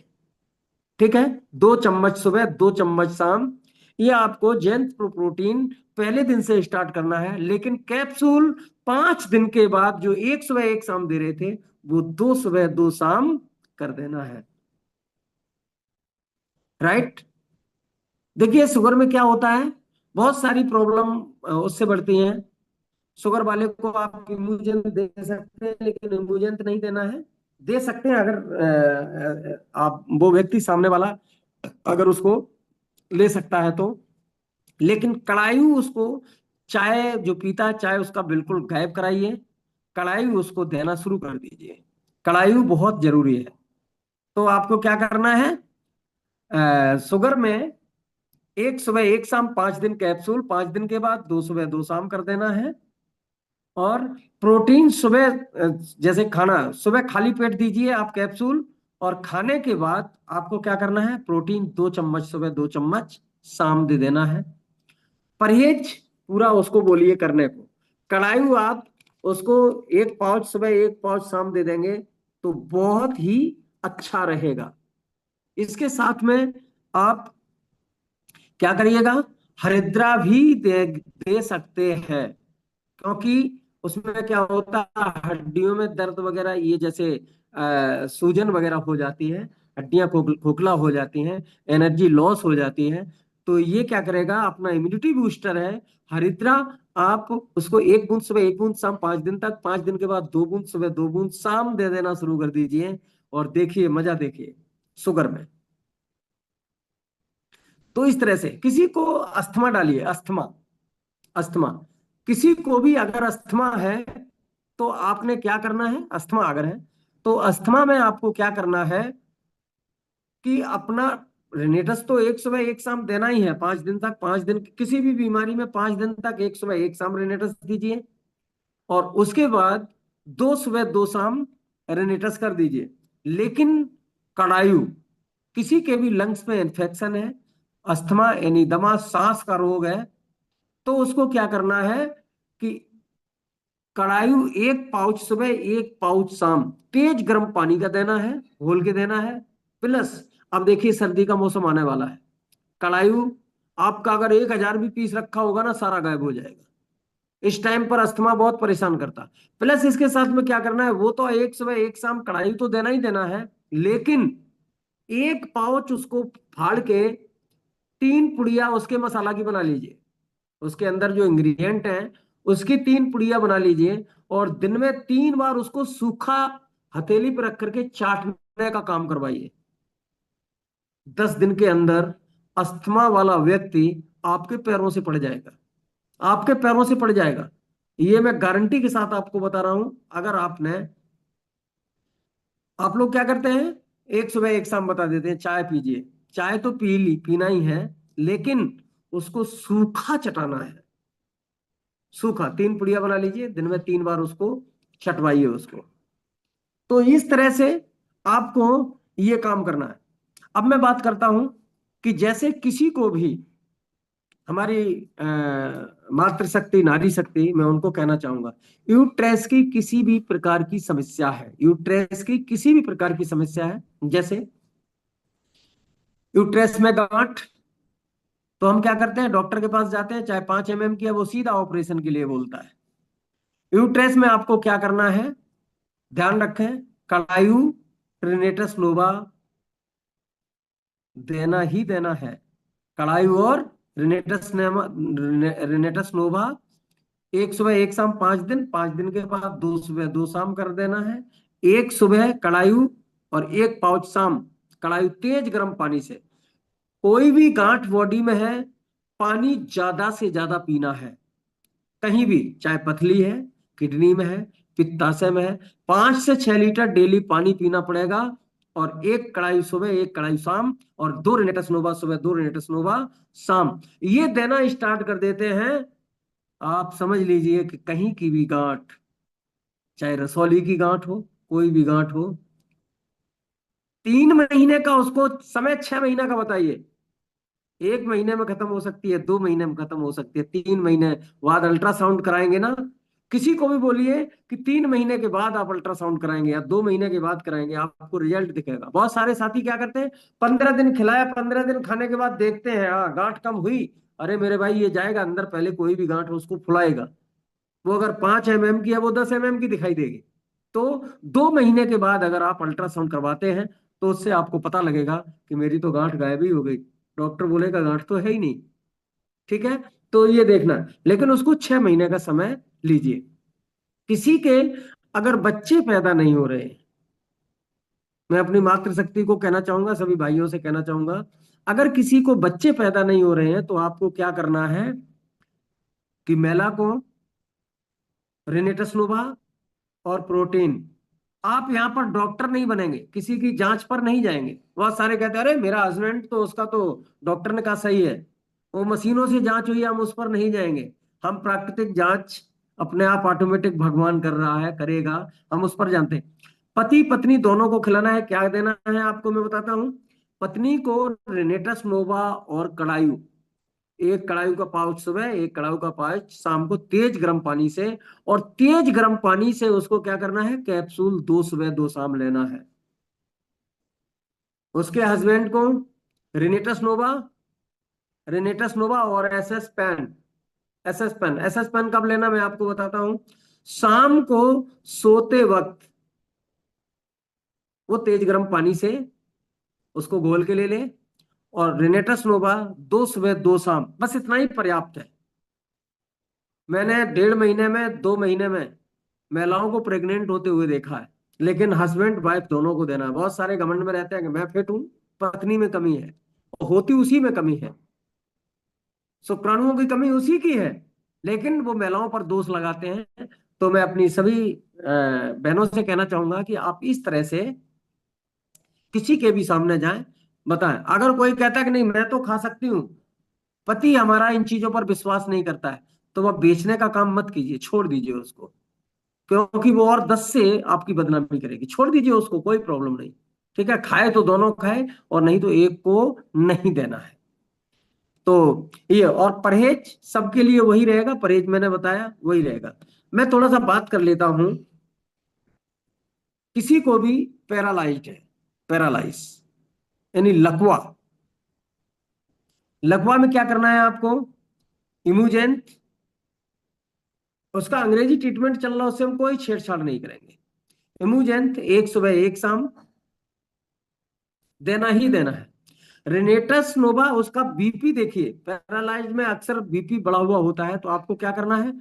ठीक है। 2 चम्मच सुबह 2 चम्मच शाम। ये आपको जेंथ प्रोटीन पहले दिन से स्टार्ट करना है। लेकिन कैप्सूल 5 दिन के बाद जो एक सुबह एक शाम दे रहे थे, वो 2 सुबह 2 शाम कर देना है। राइट। देखिए शुगर में क्या होता है, बहुत सारी प्रॉब्लम उससे बढ़ती हैं। शुगर वाले को आप इम्बुजेंट दे सकते हैं, लेकिन इम्बुजेंट नहीं देना है। दे सकते हैं अगर आप, वो व्यक्ति सामने वाला अगर उसको ले सकता है तो। लेकिन कड़ायू उसको, चाय जो पीता है चाय उसका बिल्कुल गायब कराइए, कड़ायू उसको देना शुरू कर दीजिए। कड़ायू बहुत जरूरी है। तो आपको क्या करना है, शुगर में एक सुबह एक शाम 5 दिन कैप्सूल, 5 दिन के बाद 2 सुबह 2 शाम कर देना है। और प्रोटीन सुबह, जैसे खाना सुबह खाली पेट दीजिए आप कैप्सूल, और खाने के बाद आपको क्या करना है, प्रोटीन 2 चम्मच सुबह 2 चम्मच शाम दे देना है। परहेज पूरा उसको बोलिए करने को। कड़ायू आप उसको एक पाउच सुबह एक पाउच शाम दे देंगे तो बहुत ही अच्छा रहेगा। इसके साथ में आप क्या करिएगा, हरिद्रा भी दे सकते हैं। क्योंकि उसमें क्या होता है, हड्डियों में दर्द वगैरह, ये जैसे सूजन वगैरह हो जाती है, हड्डियां खोखला हो जाती हैं, एनर्जी लॉस हो जाती है। तो ये क्या करेगा, अपना इम्यूनिटी बूस्टर है हरिद्रा। आप उसको एक बूंद सुबह एक बूंद शाम 5 दिन तक, 5 दिन के बाद 2 बूंद सुबह 2 बूंद शाम दे देना शुरू कर दीजिए। और देखिए मजा, देखिए शुगर में। तो इस तरह से किसी को अस्थमा डालिए, अस्थमा, अस्थमा, किसी को भी अगर अस्थमा है तो आपने क्या करना है, अस्थमा अगर है तो अस्थमा में आपको क्या करना है कि अपना रेनेटस तो एक सुबह एक शाम देना ही है 5 दिन तक। 5 दिन किसी भी बीमारी में 5 दिन तक एक सुबह एक शाम रेनेटस दीजिए। और उसके बाद 2 सुबह 2 शाम रेनेटस कर दीजिए। लेकिन कड़ायु, किसी के भी लंग्स में इन्फेक्शन है, अस्थमा यानी दमा सांस का रोग है, तो उसको क्या करना है कि कड़ायू एक पाउच सुबह एक पाउच शाम तेज गर्म पानी का देना है, घोल के देना है। प्लस अब देखिए सर्दी का मौसम आने वाला है, कड़ायू आपका अगर 1,000 भी पीस रखा होगा ना, सारा गायब हो जाएगा। इस टाइम पर अस्थमा बहुत परेशान करता। प्लस इसके साथ में क्या करना है, वो तो एक सुबह एक शाम कड़ायू तो देना ही देना है, लेकिन एक पाउच उसको फाड़ के 3 पुड़िया उसके मसाला की बना लीजिए। उसके अंदर जो इंग्रेडिएंट है उसकी 3 पुड़िया बना लीजिए। और दिन में 3 बार उसको सूखा हथेली पर रख करके चाटने का काम करवाइए। 10 दिन के अंदर अस्थमा वाला व्यक्ति आपके पैरों से पड़ जाएगा, आपके पैरों से पड़ जाएगा। ये मैं गारंटी के साथ आपको बता रहा हूं। अगर आपने, आप लोग क्या करते हैं, एक सुबह एक शाम बता देते हैं चाय पीजिए, चाय तो पी ली, पीना ही है, लेकिन उसको सूखा चटाना है। सूखा 3 पुड़िया बना लीजिए, दिन में 3 बार उसको चटवाइए उसको। तो इस तरह से आपको ये काम करना है। अब मैं बात करता हूं कि जैसे किसी को भी हमारी मातृशक्ति नारी शक्ति, मैं उनको कहना चाहूंगा, यूट्रेस की किसी भी प्रकार की समस्या है, यूट्रेस की किसी भी प्रकार की समस्या है, जैसे यूट्रेस में गांठ, तो हम क्या करते हैं, डॉक्टर के पास जाते हैं, चाहे 5 mm की है, वो सीधा ऑपरेशन के लिए बोलता है। यूट्रेस में आपको क्या करना है, ध्यान रखें, कलायु ट्रिनेटस नोवा देना ही देना है। कलायु और रिनेटस नोवा, एक सुबह एक शाम 5 दिन, 5 दिन के बाद 2 सुबह 2 शाम कर देना है। एक सुबह कड़ायू और एक पाउच शाम कड़ायू, तेज गर्म पानी से। कोई भी गांठ बॉडी में है, पानी ज्यादा से ज्यादा पीना है, कहीं भी, चाहे पथली है, किडनी में है, पित्ताशय में है, 5 से 6 लीटर डेली पानी पीना पड़ेगा। और एक कड़ाई सुबह एक कड़ाई शाम, और 2 रिनेटस नोवा सुबह 2 रिनेटस नोवा शाम, ये देना स्टार्ट कर देते हैं। आप समझ लीजिए कि कहीं की भी गांठ, चाहे रसौली की गांठ हो, कोई भी गांठ हो, 3 महीने का उसको समय, 6 महीने का बताइए, 1 महीने में खत्म हो सकती है, 2 महीने में खत्म हो सकती है, 3 महीने बाद अल्ट्रासाउंड कराएंगे ना। किसी को भी बोलिए कि 3 महीने के बाद आप अल्ट्रासाउंड कराएंगे या 2 महीने के बाद कराएंगे, आपको रिजल्ट दिखेगा। बहुत सारे साथी क्या करते हैं, 15 दिन खिलाया, 15 दिन खाने के बाद देखते हैं हाँ गांठ कम हुई, अरे मेरे भाई ये जाएगा अंदर, पहले कोई भी गांठ हो उसको फुलाएगा। वो अगर 5 mm की है, वो 10 mm की दिखाई देगी। तो 2 महीने के बाद अगर आप अल्ट्रासाउंड करवाते हैं, तो उससे आपको पता लगेगा कि मेरी तो गांठ गायब ही हो गई, डॉक्टर बोलेगा गांठ तो है ही नहीं। ठीक है, तो ये देखना, लेकिन उसको 6 महीने का समय लीजिए। किसी के अगर बच्चे पैदा नहीं हो रहे, मैं अपनी मातृशक्ति को कहना चाहूंगा, सभी भाइयों से कहना चाहूंगा, अगर किसी को बच्चे पैदा नहीं हो रहे हैं, तो आपको क्या करना है कि मेला को, रिनेटसनोवा और प्रोटीन, आप यहाँ पर डॉक्टर नहीं बनेंगे, किसी की जांच पर नहीं जाएंगे। बहुत सारे कहते हैं अरे मेरा हस्बैंड तो, उसका तो डॉक्टर ने कहा सही है, वो मशीनों से जांच हुई, हम उस पर नहीं जाएंगे। हम प्राकृतिक जांच अपने आप ऑटोमेटिक भगवान कर रहा है, करेगा, हम उस पर जानते हैं। पति पत्नी दोनों को खिलाना है, क्या देना है आपको मैं बताता हूँ। पत्नी को रेनेटस नोवा और कड़ायू, एक कड़ायू का पाउच सुबह, एक कड़ायू का पाउच शाम को, तेज गर्म पानी से। और तेज गर्म पानी से उसको क्या करना है, कैप्सूल 2 सुबह 2 शाम लेना है। उसके हस्बैंड को रिनेटस नोवा, रिनेटस नोवा और SS pen, SS pen, SS pen कब लेना मैं आपको बताता हूं, शाम को सोते वक्त वो तेज गर्म पानी से उसको घोल के ले ले। और रिनेटस नोवा 2 सुबह 2 शाम, बस इतना ही पर्याप्त है। मैंने 1.5 महीने में, 2 महीने में महिलाओं को प्रेग्नेंट होते हुए देखा है। लेकिन हस्बैंड वाइफ दोनों को देना है। बहुत सारे घमंड में रहते हैं कि मैं फिट हूं, पत्नी में कमी है, और होती उसी में कमी है, शुक्राणुओं की कमी उसी की है, लेकिन वो महिलाओं पर दोष लगाते हैं। तो मैं अपनी सभी बहनों से कहना चाहूंगा कि आप इस तरह से किसी के भी सामने जाएं, बताएं। अगर कोई कहता है कि नहीं मैं तो खा सकती हूँ, पति हमारा इन चीजों पर विश्वास नहीं करता है, तो वह बेचने का काम मत कीजिए, छोड़ दीजिए उसको, क्योंकि वो और 10 से आपकी बदनामी करेगी। छोड़ दीजिए उसको, कोई प्रॉब्लम नहीं। ठीक है, खाए तो दोनों खाए, और नहीं तो एक को नहीं देना है। तो ये, और परहेज सबके लिए वही रहेगा, परहेज मैंने बताया वही रहेगा। मैं थोड़ा सा बात कर लेता हूं, किसी को भी पैरालाइज्ड है, पैरालाइज यानी लकवा, लकवा में क्या करना है आपको, इमूजेंट, उसका अंग्रेजी ट्रीटमेंट चल रहा है, उससे हम कोई छेड़छाड़ नहीं करेंगे। इमूजेंट 1 सुबह 1 शाम देना ही देना है। रेनेटस नोवा, उसका बीपी देखिए, पैरालाइज में अक्सर बीपी बढ़ा हुआ होता है, तो आपको क्या करना है,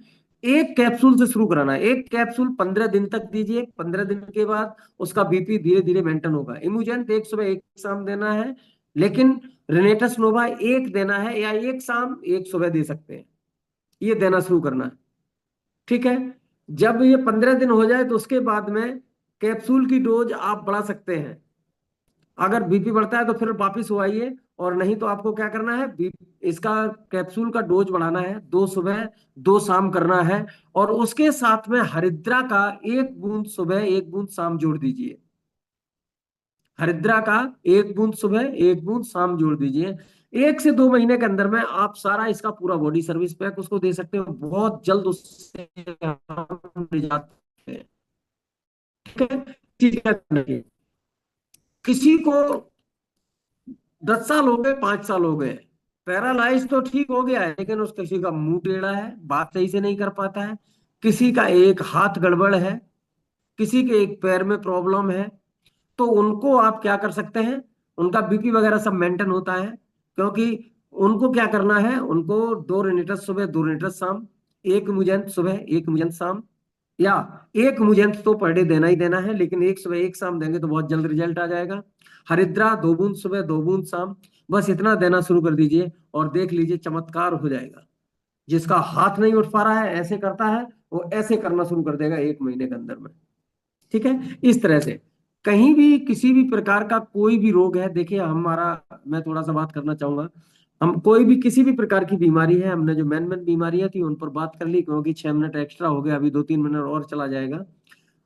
एक कैप्सूल से शुरू कराना है। एक कैप्सूल 15 दिन तक दीजिए, 15 दिन के बाद उसका बीपी धीरे धीरे मेंटेन होगा। इम्यूजेंट 1 सुबह 1 शाम देना है, लेकिन रेनेटस नोवा एक देना है, या 1 शाम 1 सुबह दे सकते हैं, ये देना शुरू करना है। ठीक है, जब ये 15 दिन हो जाए, तो उसके बाद में कैप्सूल की डोज आप बढ़ा सकते हैं। अगर बीपी बढ़ता है तो फिर वापिस वो आइए और नहीं तो आपको क्या करना है, इसका कैप्सूल का डोज बढ़ाना है, 2 सुबह 2 शाम करना है। और उसके साथ में हरिद्रा का 1 बूंद सुबह 1 बूंद शाम जोड़ दीजिए। हरिद्रा का 1 बूंद सुबह 1 बूंद शाम जोड़ दीजिए। 1 से 2 महीने के अंदर में आप सारा इसका पूरा बॉडी सर्विस पैक उसको दे सकते हो, बहुत जल्द उससे हम निजात पाते हैं। ठीक है। ठीक है। किसी को 10 साल हो गए, 5 साल हो गए, पैरालाइज तो ठीक हो गया है, लेकिन उस किसी का मुंह टेढ़ा है, बात सही से नहीं कर पाता है, किसी का एक हाथ गड़बड़ है, किसी के एक पैर में प्रॉब्लम है, तो उनको आप क्या कर सकते हैं, उनका बीपी वगैरह सब मेंटेन होता है। क्योंकि उनको क्या करना है, उनको 2 रेनिटस सुबह 2 रेनिटस शाम, 1 मुजेंट सुबह 1 मुजेंट शाम, या 1 मुजेंट तो पर डे देना ही देना है, लेकिन 1 सुबह 1 शाम देंगे तो बहुत जल्द रिजल्ट आ जाएगा। हरिद्रा 2 बूंद सुबह 2 बूंद शाम, बस इतना देना शुरू कर दीजिए और देख लीजिए चमत्कार हो जाएगा। जिसका हाथ नहीं उठ पा रहा है, ऐसे करता है, वो ऐसे करना शुरू कर देगा 1 महीने के अंदर में। ठीक है। इस तरह से कहीं भी किसी भी प्रकार का कोई भी रोग है, देखिए हमारा, मैं थोड़ा सा बात करना चाहूंगा, हम कोई भी किसी भी प्रकार की बीमारी है, हमने जो मेन मेन बीमारियां थी उन पर बात कर ली, क्योंकि 6 मिनट एक्स्ट्रा हो गया, अभी 2-3 मिनट और चला जाएगा।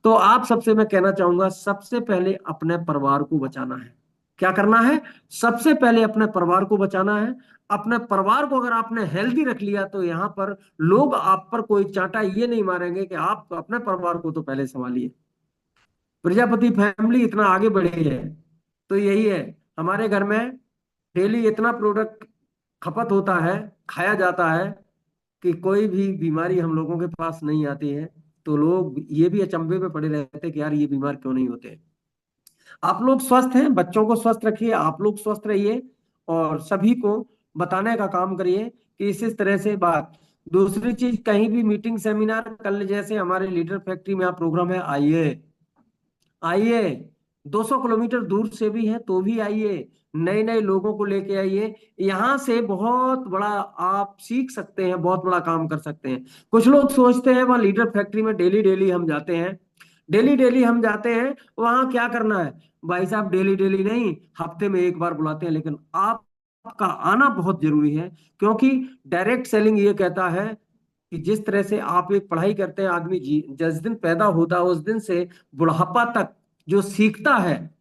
तो आप सबसे मैं कहना चाहूंगा, सबसे पहले अपने परिवार को बचाना है। क्या करना है? सबसे पहले अपने परिवार को बचाना है। अपने परिवार को अगर आपने हेल्दी रख लिया, तो यहाँ पर लोग आप पर कोई चांटा ये नहीं मारेंगे कि आप अपने परिवार को तो पहले संभालिए। प्रजापति फैमिली इतना आगे बढ़ी है, तो यही है, हमारे घर में डेली इतना प्रोडक्ट खपत होता है, खाया जाता है, कि कोई भी बीमारी हम लोगों के पास नहीं आती है। तो लोग ये भी अचंभे में पड़े रहते हैं कि यार ये बीमार क्यों नहीं होते। आप लोग स्वस्थ हैं, बच्चों को स्वस्थ रखिए, आप लोग स्वस्थ रहिए, और सभी को बताने का काम करिए कि इस तरह से बात। दूसरी चीज, कहीं भी मीटिंग सेमिनार, कल जैसे हमारे लीडर फैक्ट्री में आप प्रोग्राम है, आइए, आइए, 200 किलोमीटर दूर से भी है तो भी आइए, नए नए लोगों को लेके आइए। यहाँ से बहुत बड़ा आप सीख सकते हैं, बहुत बड़ा काम कर सकते हैं। कुछ लोग सोचते हैं वहाँ लीडर फैक्ट्री में डेली डेली हम जाते हैं, डेली डेली हम जाते हैं, वहाँ क्या करना है? भाई साहब, डेली डेली नहीं, हफ्ते में एक बार बुलाते हैं, लेकिन आपका आना बहुत जरूरी है। क्योंकि डायरेक्ट सेलिंग ये कहता है कि जिस तरह से आप एक पढ़ाई करते हैं, आदमी जी जिस दिन पैदा होता है उस दिन से बुढ़ापा तक जो सीखता है,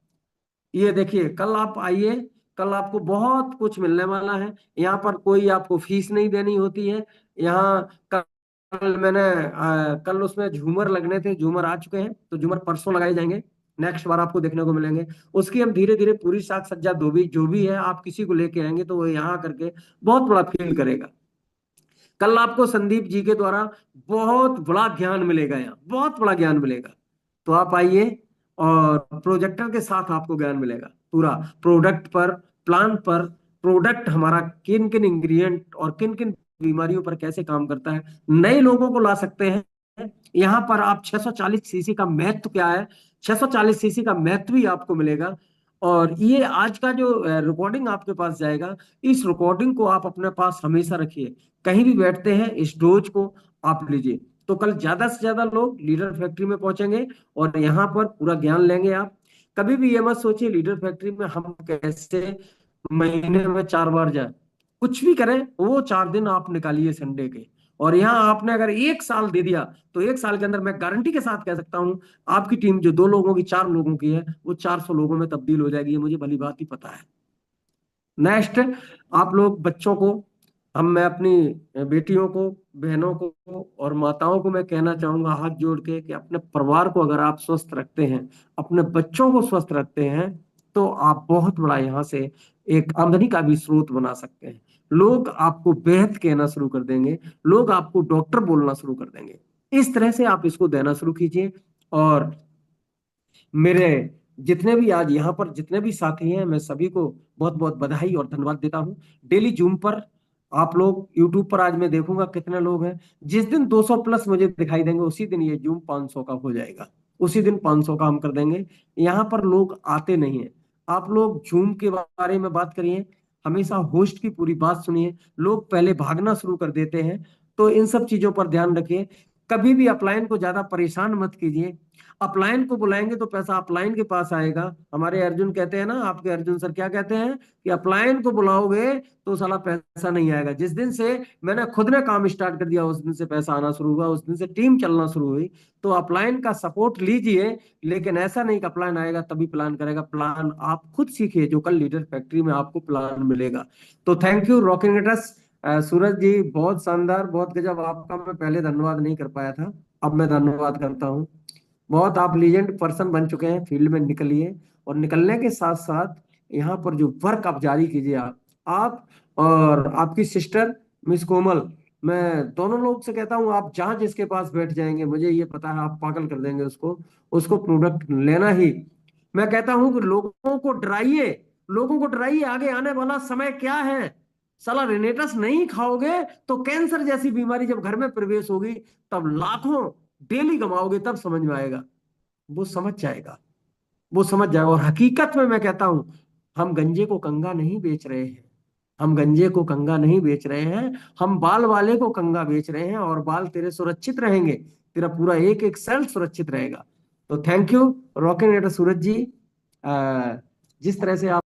ये देखिए, कल आप आइए, कल आपको बहुत कुछ मिलने वाला है। यहाँ पर कोई आपको फीस नहीं देनी होती है। यहाँ कल उसमें झूमर लगने थे, झूमर आ चुके हैं, तो झूमर परसों लगाए जाएंगे, नेक्स्ट बार आपको देखने को मिलेंगे। उसकी हम धीरे धीरे पूरी साज सज्जा जो भी है, आप किसी को लेके आएंगे तो वो यहाँ करके बहुत बड़ा फील करेगा। कल आपको संदीप जी के द्वारा बहुत बड़ा ज्ञान मिलेगा, यहाँ बहुत बड़ा ज्ञान मिलेगा। तो आप आइए, और प्रोजेक्टर के साथ आपको ज्ञान मिलेगा पूरा, प्रोडक्ट पर, प्लान पर, प्रोडक्ट हमारा किन किन इंग्रेडिएंट और किन किन बीमारियों पर कैसे काम करता है, नए लोगों को ला सकते हैं। यहाँ पर आप 640 सीसी का महत्व क्या है, 640 सीसी का महत्व भी आपको मिलेगा। और ये आज का जो रिकॉर्डिंग आपके पास जाएगा, इस रिकॉर्डिंग को आप अपने पास हमेशा रखिए, कहीं भी बैठते हैं इस डोज को आप लीजिए। तो कल ज्यादा से ज्यादा लोग लीडर फैक्ट्री में पहुंचेंगे, और यहाँ पर पूरा ज्ञान लेंगे आप। कभी भी ये मत सोचिए लीडर फैक्ट्री में हम कैसे महीने में 4 बार जाए, कुछ भी करें, वो 4 दिन आप निकालिए संडे के। और यहाँ आपने अगर 1 साल दे दिया, तो 1 साल के अंदर मैं गारंटी के साथ कह सकता हूँ, आपकी टीम जो 2 लोगों की 4 लोगों की है, वो 400 लोगों में तब्दील हो जाएगी, ये मुझे भली बात ही पता है। नेक्स्ट, आप लोग बच्चों को, मैं अपनी बेटियों को, बहनों को और माताओं को मैं कहना चाहूंगा हाथ जोड़ के, कि अपने परिवार को अगर आप स्वस्थ रखते हैं, अपने बच्चों को स्वस्थ रखते हैं, तो आप बहुत बड़ा यहाँ से एक आमदनी का भी स्रोत बना सकते हैं। लोग आपको बेहद कहना शुरू कर देंगे, लोग आपको डॉक्टर बोलना शुरू कर देंगे। इस तरह से आप इसको देना शुरू कीजिए। और मेरे जितने भी आज यहाँ पर जितने भी साथी हैं, मैं सभी को बहुत बहुत बधाई और धन्यवाद देता हूँ। डेली जूम पर आप लोग, यूट्यूब पर आज मैं देखूंगा कितने लोग हैं। जिस दिन 200 प्लस मुझे दिखाई देंगे, उसी दिन ये जूम 500 का हो जाएगा, उसी दिन 500 का हम कर देंगे। यहाँ पर लोग आते नहीं है। आप लोग जूम के बारे में बात करिए, हमेशा होस्ट की पूरी बात सुनिए। लोग पहले भागना शुरू कर देते हैं, तो इन सब चीजों पर ध्यान रखिए। कभी भी अपलाइन को ज्यादा परेशान मत कीजिए। अपलाइन को बुलाएंगे तो पैसा अपलाइन के पास आएगा। हमारे अर्जुन कहते हैं ना, आपके अर्जुन सर क्या कहते हैं कि अपलाइन को बुलाओगे तो साला पैसा नहीं आएगा। जिस दिन से मैंने खुद ने काम स्टार्ट कर दिया उस दिन से पैसा आना शुरू हुआ, उस दिन से टीम चलना शुरू हुई। तो अपलाइन का सपोर्ट लीजिए, लेकिन ऐसा नहीं कि अपलाइन आएगा तभी प्लान करेगा। प्लान आप खुद सीखिए, जो कल लीडर फैक्ट्री में आपको प्लान मिलेगा। तो थैंक यू रॉकिंग इट अस। सूरज जी बहुत शानदार, बहुत गजब। आपका मैं पहले धन्यवाद नहीं कर पाया था, अब मैं धन्यवाद करता हूँ। बहुत आप लीजेंड पर्सन बन चुके हैं, फील्ड में निकलिए। और निकलने के साथ साथ यहाँ पर जो वर्क आप जारी कीजिए। आप और आपकी सिस्टर मिस कोमल, मैं दोनों लोग से कहता हूँ, आप जहां जिसके पास बैठ जाएंगे मुझे ये पता है आप पागल कर देंगे उसको। उसको प्रोडक्ट लेना ही। मैं कहता हूँ कि लोगों को डराइए, लोगों को डराइए। आगे आने वाला समय क्या है, साला रेनेटस नहीं खाओगे तो कैंसर जैसी बीमारी जब घर में प्रवेश होगी, तब लाखों डेली कमाओगे, तब समझ में आएगा। वो समझ जाएगा, वो समझ जाएगा। और हकीकत में मैं कहता हूं, हम गंजे को कंगा नहीं बेच रहे हैं, हम गंजे को कंगा नहीं बेच रहे हैं, हम बाल वाले को कंगा बेच रहे हैं। और बाल तेरे सुरक्षित रहेंगे, तेरा पूरा एक एक सेल सुरक्षित रहेगा। तो थैंक यू रॉकिंग एट सूरज जी। जिस तरह से आप